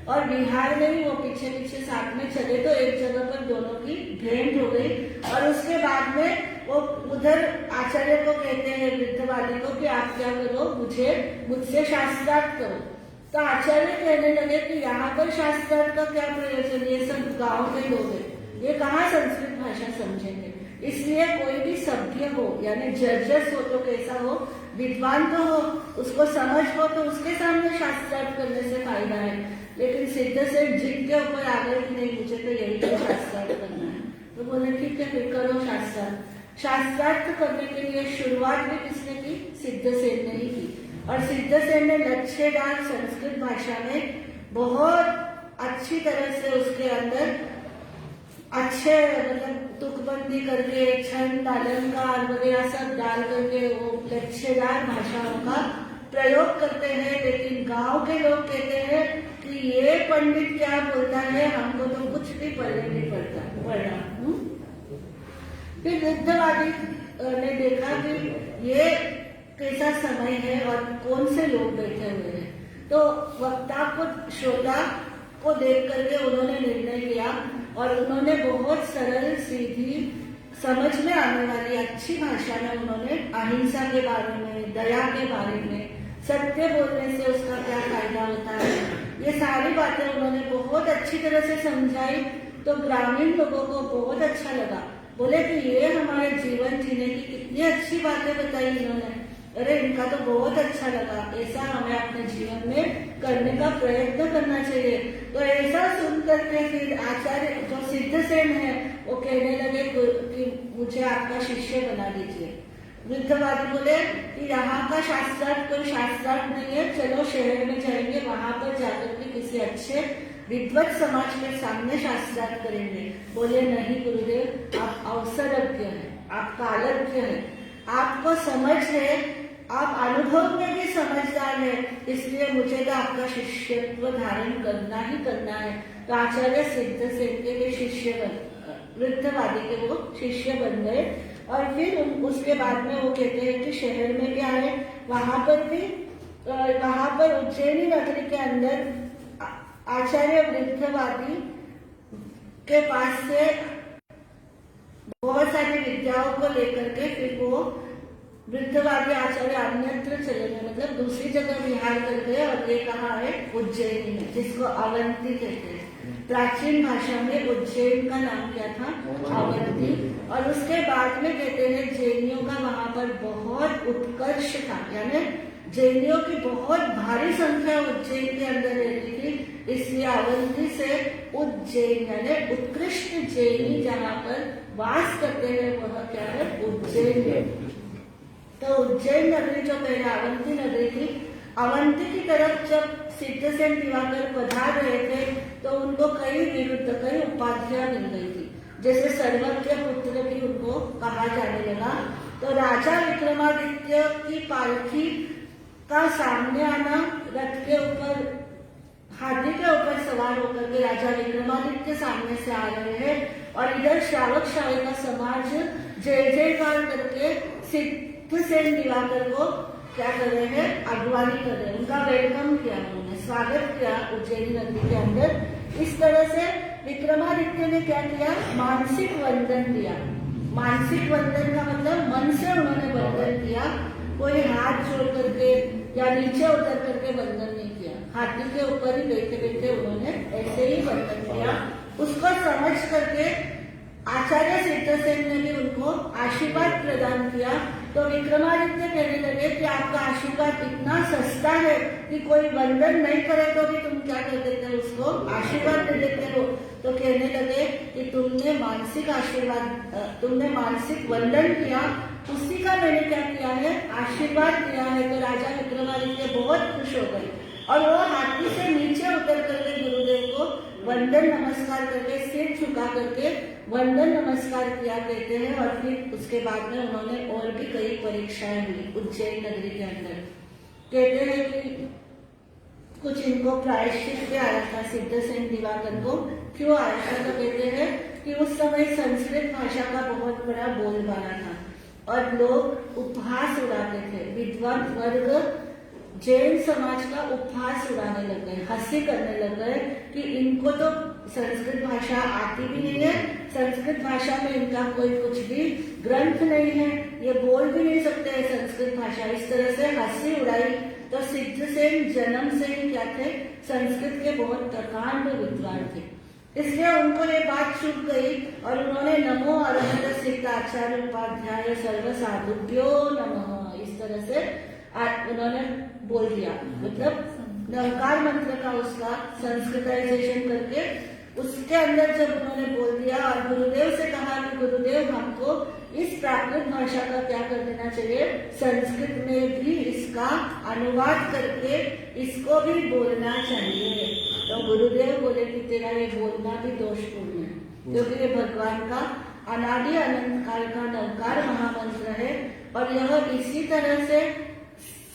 और बिहार में ही वो पीछे पीछे साथ में चले तो एक जगह पर दोनों की भेंट हो गई। और उसके बाद में वो उधर आचार्य को कहते हैं वृद्धवादी को कि आप क्या करो, मुझसे शास्त्रार्थ करो। तो आचार्य कहने लगे कि यहाँ पर शास्त्रार्थ का क्या प्रयोजन, ये सब गाँव के लोग हैं, ये कहाँ संस्कृत भाषा समझेंगे। इसलिए कोई भी सभ्य हो यानी जर्जस हो तो कैसा हो, विद्वान तो हो, उसको समझ हो तो उसके सामने शास्त्रार्थ करने से फायदा है। लेकिन सिद्धसेन जिद के ऊपर आ गए कि नहीं मुझे तो यही तो शास्त्रार्थ करना है। तो बोले ठीक है फिर करो शास्त्रार्थ। शास्त्रार्थ करने के लिए शुरुआत भी किसने की, सिद्धसेन ने ही की। और सिद्धसेन ने लच्छेदार संस्कृत भाषा में बहुत अच्छी तरह से उसके अंदर अच्छे मतलब तुकबंदी करके छंद अलंकार वगैरह सब डाल करके वो लच्छेदार भाषाओं का प्रयोग करते हैं। लेकिन गांव के लोग कहते हैं कि ये पंडित क्या बोलता है, हमको तो कुछ भी पढ़ने नहीं पड़ना। फिर वृद्धवादी ने देखा कि ये कैसा समय है और कौन से लोग बैठे हुए हैं। तो वक्ता को, श्रोता को देख करके उन्होंने निर्णय लिया और उन्होंने बहुत सरल सीधी समझ में आने वाली अच्छी भाषा में उन्होंने अहिंसा के बारे में, दया के बारे में, सत्य बोलने से उसका क्या फायदा होता है, ये सारी बातें उन्होंने बहुत अच्छी तरह से समझाई। तो ग्रामीण लोगों को बहुत अच्छा लगा, बोले कि ये हमारे जीवन जीने की कितनी अच्छी बातें बताई इन्होंने, अरे इनका तो बहुत अच्छा लगा, ऐसा हमें अपने जीवन में करने का प्रयत्न करना चाहिए। तो ऐसा सुन करके फिर आचार्य जो सिद्धसेन है वो कहने लगे कि मुझे आपका शिष्य बना दीजिए। वृद्धवादी बोले कि यहाँ का शास्त्रार्थ कोई शास्त्रार्थ नहीं है, चलो शहर में जाएंगे, वहां पर जाकर के किसी अच्छे विद्वत समाज के सामने शास्त्रार्थ करेंगे। बोले नहीं गुरुदेव, आप अवसरज्ञ हैं, आप कालज्ञ हैं, आपको समझ है, आप अनुभव में भी समझदार है, इसलिए मुझे तो आपका शिष्यत्व धारण करना ही करना है। तो आचार्य सिद्धसेन के वे शिष्य वृद्धवादी के वो शिष्य बन गए। और फिर उसके बाद में वो कहते हैं कि शहर में भी आए, वहां पर उज्जैनी नगरी के अंदर आचार्य वृद्धवादी के पास से बहुत सारी विद्याओं को लेकर के फिर वो वृद्धवादी आचार्य अन्यत्र चले गए, मतलब दूसरी जगह विहार कर गए। और ये कहाँ है, उज्जैन में, जिसको अवंती कहते हैं। प्राचीन भाषा में उज्जैन का नाम क्या था, अवंती। और उसके बाद में कहते हैं जैनियों का वहां पर बहुत उत्कर्ष था, यानी जैनियों की बहुत भारी संख्या उज्जैन के अंदर रहती थी, इसलिए अवंती से उज्जैन यानी उत्कृष्ट जैनी जहाँ पर वास करते हैं वह क्या है, उज्जैन है। तो उज्जैन नगरी जो पहले अवंती नगरी थी, अवंती की तरफ जब सिद्धसेन दिवाकर पधार रहे थे तो उनको कई उपाधियां मिल गई थी, जैसे सर्वज्ञ पुत्र भी उनको कहा जाने लगा। तो राजा विक्रमादित्य की पालकी का सामने आना, रथ के ऊपर, हाथी के ऊपर सवार होकर के राजा विक्रमादित्य सामने से आ रहे हैं और इधर श्रावक श्राविका समाज जय जयकार करके सिद्धसेन दिवाकर को क्या कर रहे हैं, अगवानी कर रहे हैं, उनका वेलकम किया, उन्होंने स्वागत किया उज्जैन नगरी के अंदर। इस तरह से विक्रमादित्य ने क्या किया, मानसिक वंदन दिया। मानसिक वंदन का मतलब मन से उन्होंने वंदन किया, कोई हाथ जोड़ करके या नीचे उतर करके वंदन नहीं किया। हाथी के ऊपर ही बैठे बैठे उन्होंने ऐसे ही वंदन किया। उसको समझ करके आचार्य सिद्धसेन ने भी उनको आशीर्वाद प्रदान किया। तो विक्रमादित्य कहने लगे कि आपका आशीर्वाद इतना सस्ता है कि कोई वंदन नहीं करे तो भी तुम क्या कर देते हो, उसको आशीर्वाद दे देते हो। तो कहने लगे कि तुमने मानसिक आशीर्वाद, तुमने मानसिक वंदन किया, उसी का मैंने क्या किया है, आशीर्वाद दिया है। तो राजा विक्रमादित्य बहुत खुश हो गए और वो हाथी से नीचे उतर करके गुरुदेव को वंदन नमस्कार करके, सिर झुका करके वंदन नमस्कार किया कहते हैं। और फिर उसके बाद में उन्होंने और भी कई परीक्षाएं हुई उज्जैन नगरी के अंदर। कहते हैं कि कुछ इनको प्रायश्चित भी आया था सिद्धसेन दिवाकर को। क्यों आया था, तो कहते हैं कि उस समय संस्कृत भाषा का बहुत बड़ा बोलबाला था और लोग उपहास उड़ाते थे। विद्वान वर्ग जैन समाज का उपहास उड़ाने लग गए, हंसी करने लग गए कि इनको तो संस्कृत भाषा आती भी नहीं है, संस्कृत भाषा में इनका कोई कुछ भी ग्रंथ नहीं है, ये बोल भी नहीं सकते है संस्कृत भाषा। इस तरह से हंसी उड़ाई। तो सिद्धसेन जन्म से ही क्या थे, संस्कृत के बहुत प्रकांड विद्वान थे। इसलिए उनको ये बात चुप गई और उन्होंने नमो अरहत सिद्ध आचार्य उपाध्याय सर्व साधुभ्यो नमः इस तरह से उन्होंने बोल दिया। मतलब नवकार मंत्र का उसका संस्कृताइजेशन करके उसके अंदर जब उन्होंने बोल दिया और गुरुदेव से कहा कि गुरुदेव हमको इस प्राकृत भाषा का क्या कर देना चाहिए, संस्कृत में भी इसका अनुवाद करके इसको भी बोलना चाहिए। तो गुरुदेव बोले कि तेरा ये बोलना भी दोषपूर्ण है, क्योंकि ये भगवान का अनादि अनंत काल का नवकार महामंत्र है और यह इसी तरह से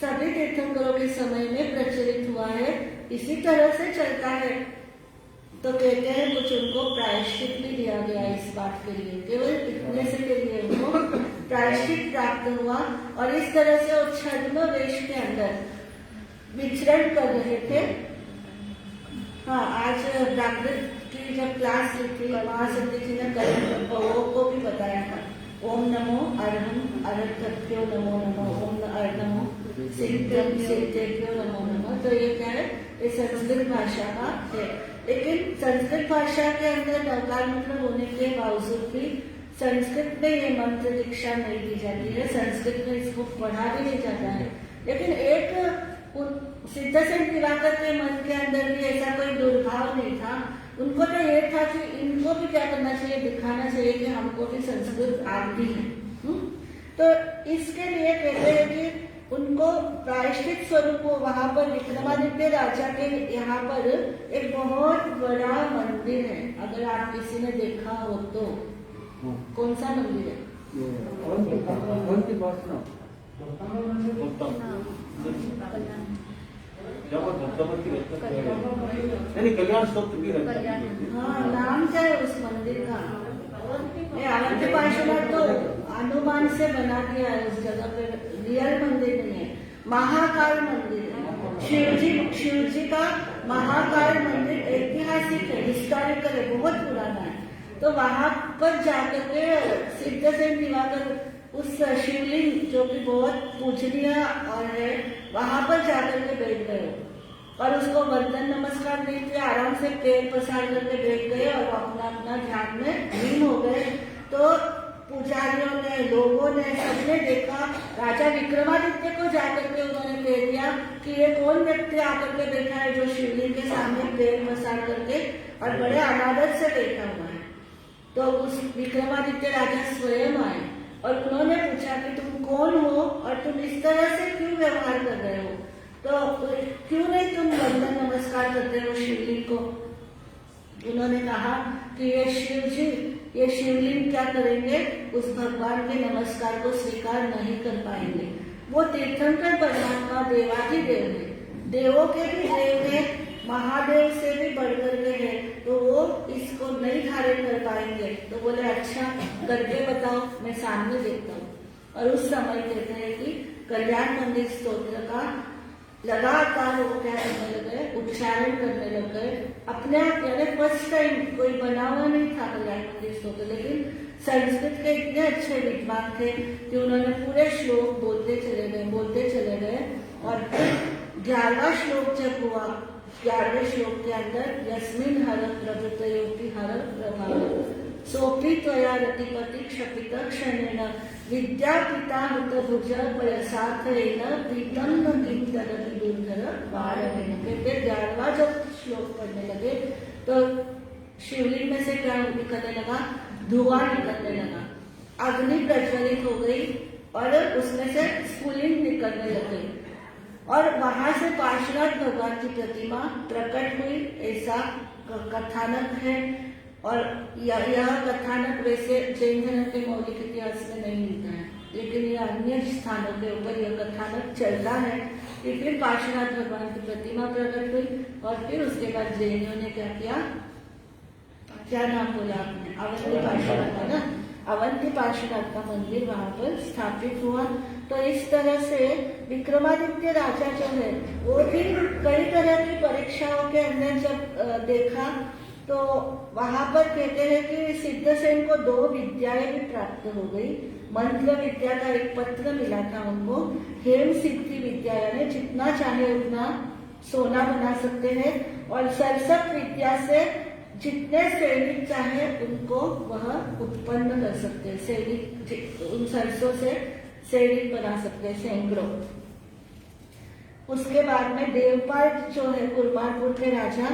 सभी तीर्थंकरों के समय में प्रचलित हुआ है, इसी तरह से चलता है। तो कहते हैं कुछ उनको प्रायश्चित भी दिया गया इस बात के लिए, केवल इतने से के लिए उनको प्रायश्चित प्राप्त हुआ। और इस तरह से वो छद्म वेश के अंदर विचरण कर रहे थे। हाँ, आज प्राकृत की जब क्लास हुई थी महासत्य जी ने कल को भी बताया था, ओम नमो अरहम अरहत्यो नमो नमः, ओम नमो सिद्धम सिद्धेभ्यो नमो नमः। तो ये क्या है, ये संस्कृत भाषा का है। लेकिन संस्कृत भाषा के अंदर नवकार मंत्र होने के बावजूद भी संस्कृत में ये मंत्र दीक्षा नहीं दी जाती है, संस्कृत में इसको पढ़ा भी नहीं जाता है। लेकिन एक सिद्धसेन दिवाकर के मन के अंदर भी ऐसा कोई दुर्भाव नहीं था। उनको तो ये था कि इनको भी क्या करना चाहिए, दिखाना चाहिए कि हमको भी संस्कृत आती है। तो इसके लिए कहते हैं कि उनको प्रायश्चित स्वरूप वहां पर विक्रमादित्य राजा के यहाँ पर एक बहुत बड़ा मंदिर है। अगर आप किसी ने देखा हो तो कौन सा मंदिर है? हाँ, नाम क्या है उस मंदिर का? अवंती पार्षद तो अनुमान से बना दिया है उस जगह पे, रियल मंदिर नहीं है, महाकाल मंदिर है। शिव जी का महाकाल मंदिर ऐतिहासिक है, हिस्टोरिकल है, बहुत पुराना है। तो वहां पर जाकर के सिद्धसेन दिवाकर उस शिवलिंग जो कि बहुत पूजनीय और है, वहां पर जाकर के बैठ गए और उसको वंदन नमस्कार दे के आराम से पैर पसार करके बैठ गए और अपना अपना ध्यान में लीन हो गए। तो पुजारियों ने, लोगों ने, सबने देखा, राजा विक्रमादित्य को जाकर के उन्होंने कह दिया कि ये कौन व्यक्ति आकर के बैठा है जो शिवलिंग के सामने पैर पसार करके और बड़े अनादर से बैठा हुआ है। तो उस विक्रमादित्य राजा स्वयं आए और उन्होंने पूछा कि तुम कौन हो और तुम इस तरह से क्यों व्यवहार कर रहे हो, तो क्यों नहीं तुम वंदन नमस्कार करते हो शिवलिंग को? उन्होंने कहा कि ये शिव जी, ये शिवलिंग क्या करेंगे, उस भगवान के नमस्कार को स्वीकार नहीं कर पाएंगे। वो तीर्थंकर परमात्मा देवाधिदेव है, देवों के भी देव है, महादेव से भी बढ़कर के है, तो वो इसको नहीं धारण कर पाएंगे। तो बोले अच्छा करके बताओ, मैं सामने देखता हूँ। और उस समय कहते हैं कि कल्याण मंदिर स्तोत्र का लगातार वो क्या करने लगे, उच्चारण करने लग गए अपने आप। यानी फर्स्ट टाइम कोई बना हुआ नहीं था कल्याण मंदिर स्तोत्र, लेकिन संस्कृत के इतने अच्छे विद्वान थे कि उन्होंने पूरे श्लोक बोलते चले गए। और फिर 11वां श्लोक जब हुआ, 11वें श्लोक के अंदर यस्मिन् हर प्रभृतयोऽपि हर प्रभाव सोऽपि त्वया रतिपति क्षपित क्षणेन विद्यापिता हुत भुज पयसार्थेन प्रीतम न किं तरति दुर्धर वारवेन। कहते 11वां जब श्लोक पढ़ने लगे तो शिवलिंग में से क्या निकलने लगा, धुआं निकलने लगा, अग्नि प्रज्वलित हो गई और उसमें से स्फुलिंग निकलने लगे और वहां से पार्श्वनाथ भगवान की प्रतिमा प्रकट हुई, ऐसा कथानक है। और यह कथानक वैसे जैन धर्म के मौलिक इतिहास में नहीं मिलता है, लेकिन यह अन्य स्थानों के ऊपर यह कथानक चलता है कि फिर पार्श्वनाथ भगवान की प्रतिमा प्रकट हुई और फिर उसके बाद जैनियों ने क्या किया, क्या नाम बोला आपने, अवंती पार्श्वनाथ का ना, अवंती पार्श्वनाथ का मंदिर वहां पर स्थापित हुआ। तो इस तरह से विक्रमादित्य राजा जो है वो भी कई तरह की परीक्षाओं के अंदर जब देखा तो वहां पर कहते हैं कि सिद्धसेन को 2 विद्याएं भी प्राप्त हो गई। मंत्र विद्या का एक पत्र मिला था उनको, हेम सिद्धि विद्या यानी जितना चाहे उतना सोना बना सकते हैं, और सरसत विद्या से जितने सैनिक चाहे उनको वह उत्पन्न कर सकते हैं, सैनिक उन सरसों से सैनिक बना सकते हैं सैकड़ों। उसके बाद में देवपाल जो है कुरमारपुर के राजा,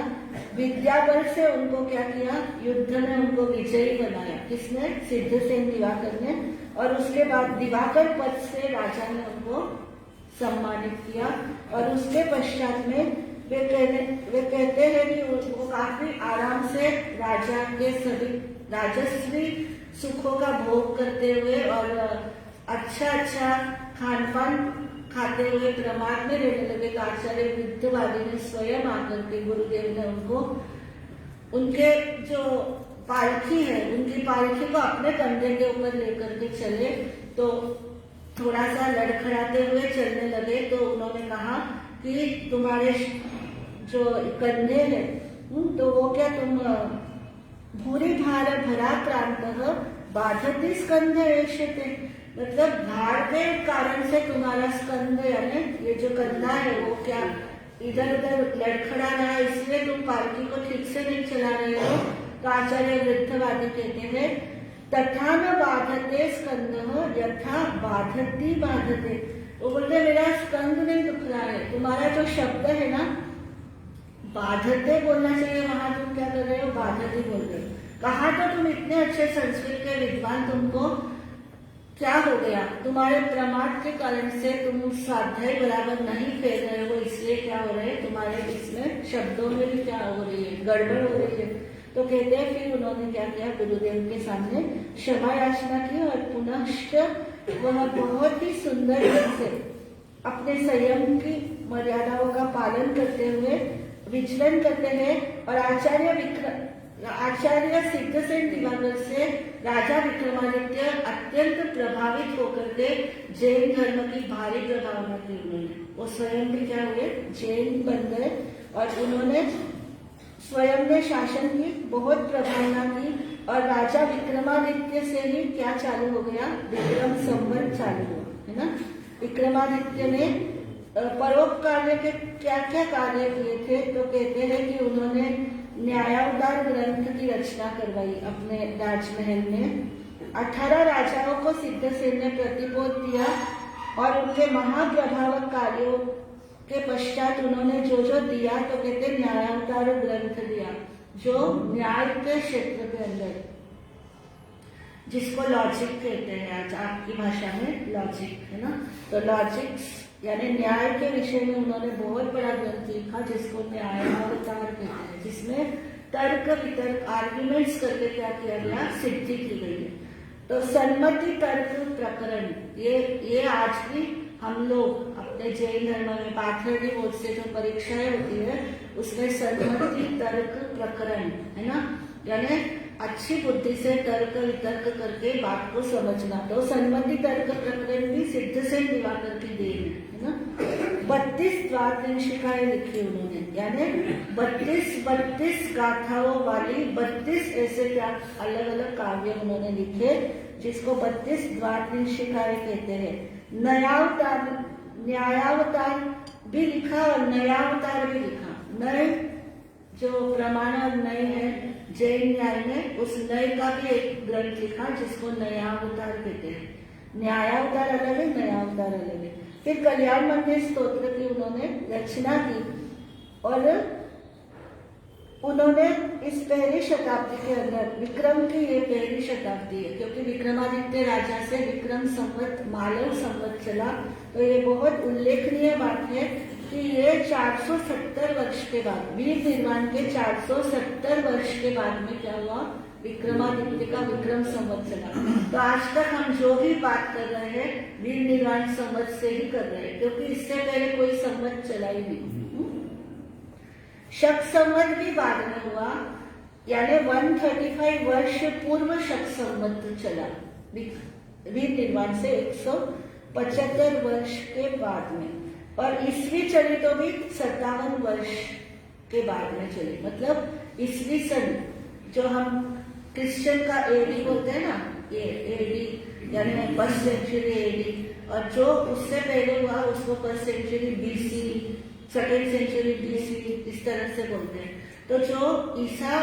विद्या बल से उनको क्या किया, युद्ध में उनको विजयी बनाया, किसने, सिद्धसेन दिवाकर ने। और उसके बाद दिवाकर पद से राजा ने उनको सम्मानित किया। और उसके पश्चात में वे कहते हैं कि उनको काफी आराम से राजा के सभी राजस्वी सुखों का भोग करते हुए और अच्छा खान पान खाते हुए प्रमाद में रहने लगे। तो आचार्य विद्यावादी ने स्वयं आकर के गुरुदेव ने उनको उनके जो पालकी है, उनकी पालकी को अपने कंधे के ऊपर लेकर के चले, तो थोड़ा सा लड़खड़ाते हुए चलने लगे। तो उन्होंने कहा कि तुम्हारे जो कंधे हैं तो वो क्या, तुम भूरी भार भरा प्रांत बाधती स्कंध ऐशते, मतलब भार के कारण से तुम्हारा स्कंद यानी ये जो कंधा है वो क्या इधर उधर लड़खड़ा रहा है, इसलिए तुम पालकी को ठीक से नहीं चला रहे हो। तो आचार्य वृद्धवादी कहते हैं तथा न बाधते स्कंद यथा बाधती बाधते। वो बोलते मेरा स्कंद नहीं दुख रहा है, तुम्हारा जो शब्द है ना, बाधते बोलना चाहिए, वहां तुम क्या कर रहे हो, बाधती बोल रहे हो। कहा तो तुम इतने अच्छे संस्कृत के विद्वान, तुमको क्या हो गया, तुम्हारे प्रमाद के कारण से तुम स्वाध्याय बराबर नहीं फेर रहे हो, इसलिए क्या हो रहा है, तुम्हारे इसमें शब्दों में भी क्या हो रही है, गड़बड़ हो रही है। तो कहते हैं फिर उन्होंने क्या किया, गुरुदेव के सामने क्षमा याचना की और पुनश्च वह बहुत ही सुंदर ढंग से अपने संयम की मर्यादाओं का पालन करते हुए विचलन करते हैं। और आचार्य सिद्धसेन दिवाकर से राजा विक्रमादित्य अत्यंत प्रभावित होकर के जैन धर्म की भारी प्रभावना की उन्होंने। वो स्वयं भी क्या हुए, जैन बन गए और उन्होंने स्वयं ने शासन की बहुत प्रभावना की। और राजा विक्रमादित्य से ही क्या चालू हो गया, विक्रम संवत चालू हुआ, है ना। विक्रमादित्य ने परोपकार के क्या क्या कार्य किए थे, तो कहते हैं कि उन्होंने न्यायोदार ग्रंथ की रचना करवाई अपने राजमहल में। 18 राजाओं को सिद्धसेन ने प्रतिबोध दिया और उनके महाप्रभावक कार्यों के पश्चात उन्होंने जो जो दिया, तो कहते न्यायोदार ग्रंथ दिया, जो न्याय के क्षेत्र के अंदर, जिसको लॉजिक कहते हैं आज आपकी भाषा में, लॉजिक, है ना। तो लॉजिक्स यानी न्याय के विषय में उन्होंने बहुत बड़ा ग्रंथ लिखा जिसको न्यायावतार कहते हैं, जिसमें तर्क वितर्क आर्ग्यूमेंट्स करके क्या किया गया, सिद्धि की गई है। तो सन्मति तर्क प्रकरण, ये आज भी हम लोग अपने जैन धर्म में पाथर्डी बोर्ड से जो परीक्षाएं होती है उसमें सन्मति तर्क प्रकरण, है ना, यानी अच्छी बुद्धि से तर्क वितर्क करके बात को समझना। तो सन्मति तर्क प्रकरण भी सिद्धसेन दिवाकर की देन है ना। 32 द्वादशिकाएं लिखी उन्होंने, यानी 32 गाथाओं वाली 32 ऐसे अलग अलग काव्य उन्होंने लिखे, जिसको 32 द्वादशिकाएं कहते हैं। न्यायावतार भी लिखा और नयावतार भी लिखा। नय जो प्रमाण और नय है जैन न्याय में, उस नय का भी एक ग्रंथ लिखा जिसको नयावतार कहते हैं। न्यायावतार अलग है, नयावतार अलग है। फिर कल्याण मंदिर स्तोत्र की उन्होंने रचना की और उन्होंने इस पहली शताब्दी के अंदर, विक्रम की ये पहली शताब्दी है क्योंकि विक्रमादित्य राजा से विक्रम संवत मालव संवत चला, तो ये बहुत उल्लेखनीय बात है कि ये 470 वर्ष के बाद, वीर निर्माण के 470 वर्ष के बाद में क्या हुआ, विक्रमादित्य का विक्रम संवत चला। तो आज तक हम जो भी बात कर रहे हैं वीर निर्माण संवत से ही कर रहे हैं, क्योंकि इससे पहले कोई संवत चला ही नहीं। शक संवत भी बाद में हुआ, यानी 135 वर्ष पूर्व शक संवत चला वीर निर्माण से 175 वर्ष के बाद में, और ईस्वी चली तो भी 57 वर्ष के बाद में चली। मतलब ईस्वी सन जो हम क्रिश्चियन का एडी बोलते हैं ना, ये एडी यानी 1st सेंचुरी एडी, और जो उससे पहले हुआ उसको 1st century BC, 2nd century BC, इस तरह से बोलते हैं। तो जो ईसा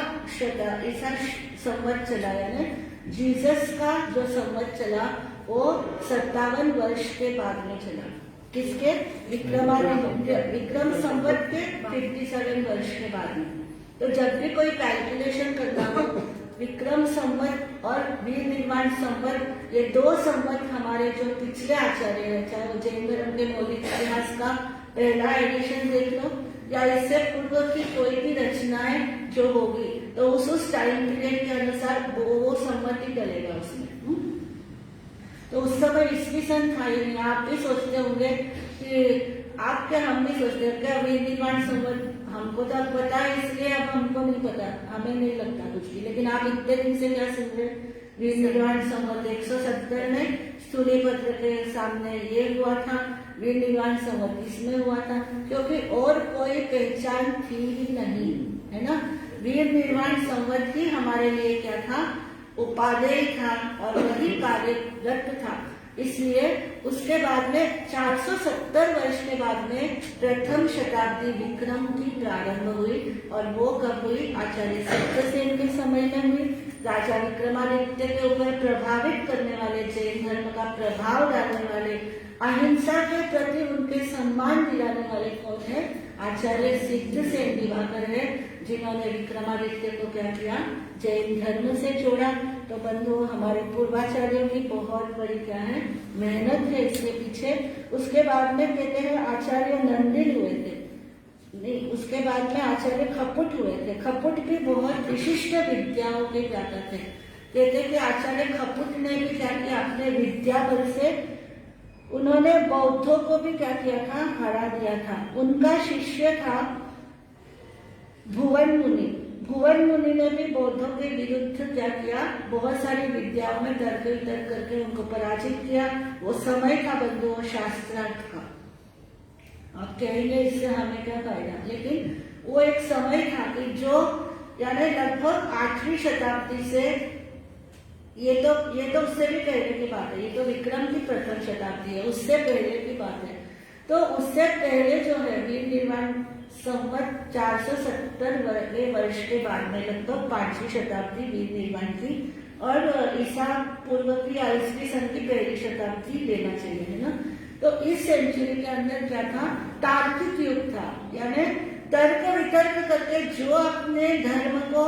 संवत चला, यानी जीसस का जो संवत चला वो 57 वर्ष के बाद में चला। किसके? विक्रम संवत के 57 वर्ष के बाद में। तो जब भी कोई कैलकुलेशन करता हो, विक्रम संवत और वीर निर्माण संवत, ये दो संवत हमारे जो पिछले आचार्य हैं, चाहे वो जैन धर्म के मौलिक इतिहास का पहला एडिशन देख लो या इससे पूर्व की कोई भी रचनाएं जो होगी, तो उस टाइम पीरियड के अनुसार वो संवत ही डलेगा उसमें। तो उस समय ईस्वी सन था ही नहीं। आप भी सोचते होंगे कि आप क्या, हम भी सोचते हैं क्या वीर निर्माण संवत, हमको तो अब पता है इसलिए अब हमको नहीं पता, हमें नहीं लगता कुछ भी। लेकिन आप इतने दिन से क्या सुन रहे, वीर निर्माण संवत 170 में सूर्य पत्र के सामने ये हुआ था, वीर निर्माण संवत इसमें हुआ था, क्योंकि और कोई पहचान थी ही नहीं, है ना। वीर निर्माण संवत ही हमारे लिए क्या था, उपादेय था और वही कार्यरत था। इसलिए उसके बाद में 470 वर्ष के बाद में प्रथम शताब्दी विक्रम की प्रारंभ हुई, और वो कब हुई, आचार्य सत्यसेन के समय में हुई। राजा विक्रमादित्य के ऊपर प्रभावित करने वाले, जैन धर्म का प्रभाव डालने वाले, अहिंसा के प्रति उनके सम्मान दिलाने वाले कौन है, आचार्य सिद्धसेन दिवाकर है, जिन्होंने विक्रमादित्य को क्या किया, जैन धर्म से जोड़ा। तो बंधु, हमारे पूर्वाचार्यों की बहुत बड़ी क्या है, मेहनत है इसके पीछे। उसके बाद में कहते हैं आचार्य नंदिल हुए थे, नहीं, उसके बाद में आचार्य खपुट हुए थे। खपुट भी बहुत विशिष्ट विद्याओं के ज्ञाता थे। कहते हैं कि आचार्य खपुट ने भी क्या किया, अपने विद्या बल से उन्होंने बौद्धों को भी क्या किया था, हरा दिया था। उनका शिष्य था भुवन मुनि। भुवन मुनि ने भी बौद्धों के विरुद्ध क्या किया, बहुत सारी विद्याओं में तर्क वितर्क करके उनको पराजित किया। वो समय था बंधु, वो शास्त्रार्थ का। आप कहेंगे इससे हमें क्या फायदा, लेकिन वो एक समय था कि जो यानी लगभग 8वीं शताब्दी से, ये तो उससे भी पहले की बात है, ये तो विक्रम की प्रथम शताब्दी है, उससे पहले की बात है। तो उससे पहले जो है वीर निर्माण संवत 470 वर्ष के बाद में लगभग 5वीं शताब्दी वीर निर्माण की, और ईसा पूर्व की ईस्वी सन की पहली शताब्दी लेना चाहिए, है ना। तो इस सेंचुरी के अंदर क्या था, तार्किक युग था, यानी तर्क वितर्क करके जो अपने धर्म को,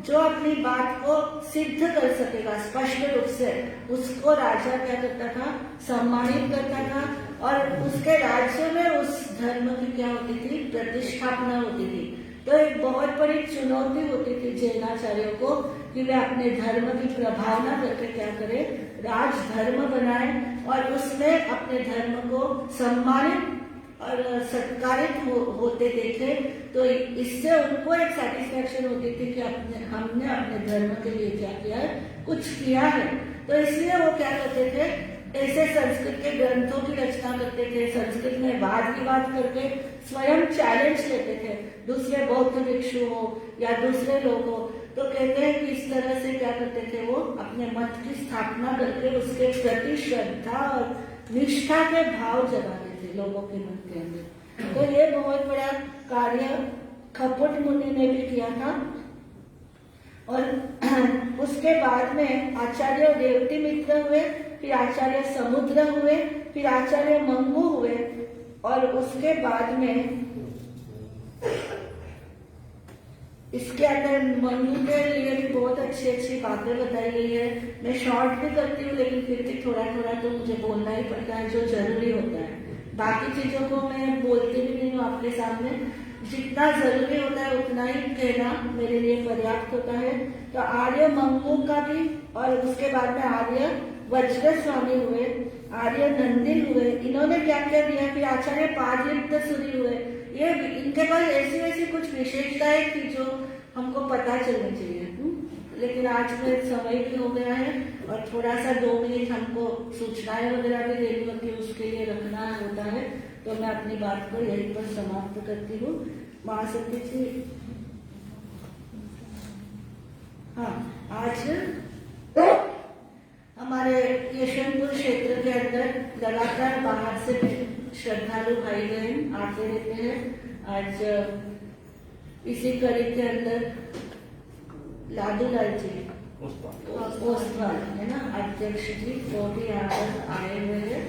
जो अपनी बात को सिद्ध कर सकेगा स्पष्ट रूप से, उसको राजा क्या करता था, सम्मानित करता था, और उसके राज्य में उस धर्म की क्या होती थी, प्रतिष्ठापना होती थी। तो एक बहुत बड़ी चुनौती होती थी जैनाचार्यों को कि वे अपने धर्म की प्रभावना करके क्या करें, राज धर्म बनाए और उसमें अपने धर्म को सम्मानित और सत्कारित होते देखे। तो इससे उनको एक सेटिस्फेक्शन होती थी कि हमने अपने धर्म के लिए क्या किया है, कुछ किया है। तो इसलिए वो क्या करते थे, ऐसे संस्कृत के ग्रंथों की रचना करते थे, संस्कृत में वाद विवाद करके स्वयं चैलेंज लेते थे, दूसरे बौद्ध भिक्षु हो या दूसरे लोग हो, तो कहते हैं कि इस तरह से क्या करते थे, वो अपने मत की स्थापना करके उसके प्रति श्रद्धा और निष्ठा के भाव जगाते थे लोगों के मन के अंदर। तो ये बहुत बड़ा कार्य खपुट मुनि ने भी किया था। और उसके बाद में आचार्य देवती मित्र हुए, फिर आचार्य समुद्र हुए, फिर आचार्य मंगू हुए, और उसके बाद में इसके अंदर मंगू के लिए भी बहुत अच्छी अच्छी बातें बताई गई है। मैं शॉर्ट भी करती हूँ, लेकिन फिर भी थोड़ा थोड़ा तो मुझे बोलना ही पड़ता है जो जरूरी होता है। बाकी चीजों को मैं बोलती भी नहीं हूँ आपके सामने, जितना जरूरी होता है उतना ही कहना मेरे लिए पर्याप्त होता है। तो आर्य मंगू का भी, और उसके बाद में आर्य वज्र स्वामी हुए, आर्य नंदिल हुए, इन्होंने क्या क्या दिया। फिर आचार्य पादयुक्त सूरी हुए। ये इनके पास ऐसी ऐसी कुछ विशेषताएं थी जो हमको पता चलनी चाहिए। लेकिन आज में समय भी हो गया है और थोड़ा सा 2 मिनट हमको सूचनाएं वगैरह भी देनी होती है, उसके लिए रखना होता है। तो मैं अपनी बात को यहीं पर समाप्त करती हूँ। महासती जी, हाँ, आज हमारे यशवंतपुर क्षेत्र के अंदर लगातार बाहर से श्रद्धालु भाई बहन आते रहते हैं। आज इसी कड़ी के अंदर लादूलाल जी ओसवाल है ना, अध्यक्ष जी, वो भी यहाँ पर आए हुए हैं,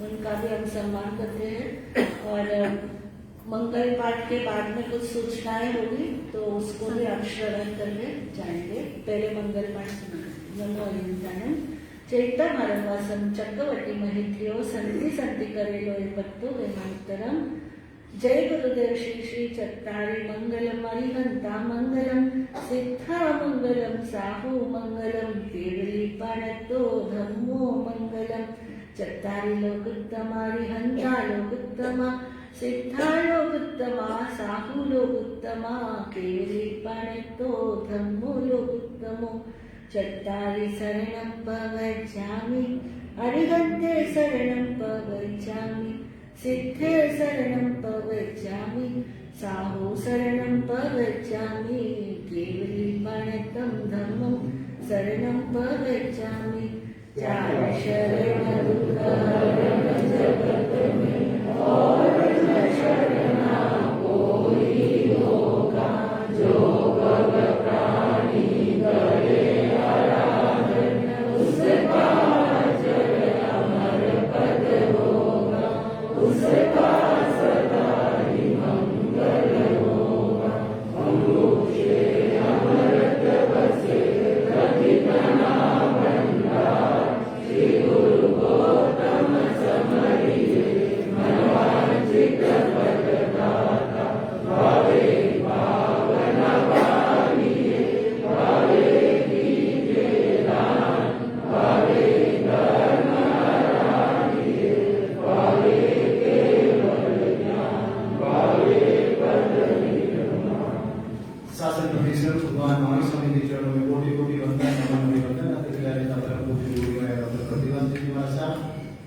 उनका भी हम सम्मान करते हैं। और मंगल पाठ के बाद में कुछ सूचनाएं होगी तो उसको भी आप श्रवण करके जाएंगे। पहले मंगल पाठ सुना। नमो अहिंसानम चैतमरवासम चक्रवर्ती महित्यो संति संति करेलो पत्तो वेमांतरम। जय गुरुदेव श्री श्री चत्तारी मंगलम अरिहंता मंगलम सिद्धा मंगलम साहु मंगलम केवली पाणतो धम्मो मंगलम। चत्तारी लोकोत्तमा अरिहंता लोकोत्तमा सिद्धा लोकोत्तमा साहु लोकोत्तमा केवली पाणतो धम्मो लोकोत्तमो। चत्तारि शरणं प्रगच्छामि अरिहन्ते शरणं प्रगच्छामि सिद्धे शरणं प्रगच्छामि साहु शरणं प्रगच्छामि केवली प्रणतं धम्मं शरणं प्रगच्छामि। चार शरण दुःख जगत में और न शरणा कोई होगा, जो भव प्राणी करे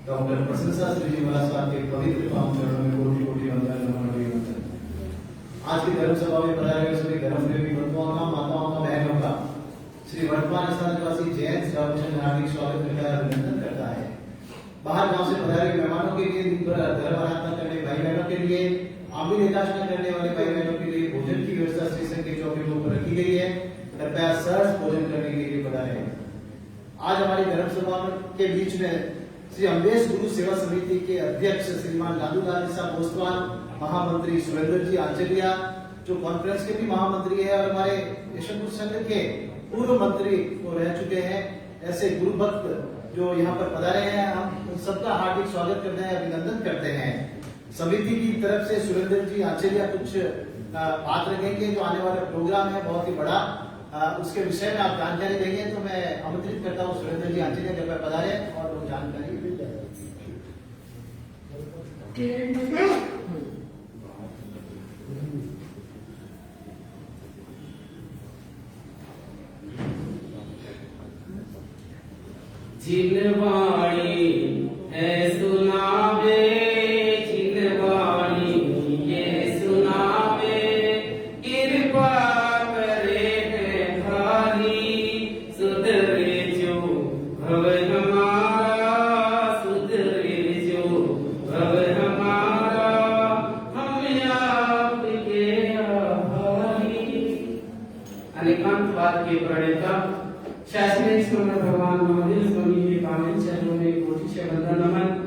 डॉक्टर प्रशंसा श्री जी महाराज के पवित्र पावन चरणों में कोटि कोटि वंदन नमन अभिवंदन। आज की धर्म सभा में पधारे हुए सभी धर्म प्रेमी बंधुओं का, माताओं का, बहनों का श्री वर्तमान स्थान निवासी जैन रामचंद्र हार्दिक स्वागत करता है, अभिनंदन करता है। बाहर गांव से पधारे हुए मेहमानों के लिए, दिन भर धर्म आराधना करने भाई बहनों के लिए, आमिर एकादशी करने वाले भाई बहनों के लिए भोजन की व्यवस्था श्री संघ के चौकी के ऊपर रखी गई है। कृपया सहज भोजन करने के लिए पधारे। आज हमारी धर्म सभा के बीच में श्री अम्बेश गुरु सेवा समिति के अध्यक्ष श्रीमान लादूलाल साहब ओसवाल, महामंत्री सुरेंद्र जी आचार्य जो कॉन्फ्रेंस के भी महामंत्री है और हमारे यशवंतपुर संघ के पूर्व मंत्री वो रह चुके हैं, ऐसे गुरु भक्त जो यहाँ पर पधारे हैं, हम उन सबका हार्दिक स्वागत करते हैं, अभिनंदन करते हैं। समिति की तरफ से सुरेंद्र जी आचार्य कुछ बात रखेंगे, जो आने वाला प्रोग्राम है बहुत ही बड़ा, उसके विषय में आप जानकारी देंगे, तो मैं आमंत्रित करता हूँ सुरेंद्र जी आचार्य कृपया पधारे और वो जानकारी मिल जाए। जिनवाणी के प्रणेता शास्त्रीय भगवान महावीर स्वामी के पावन चरणों में कोटि से वंदन नमन।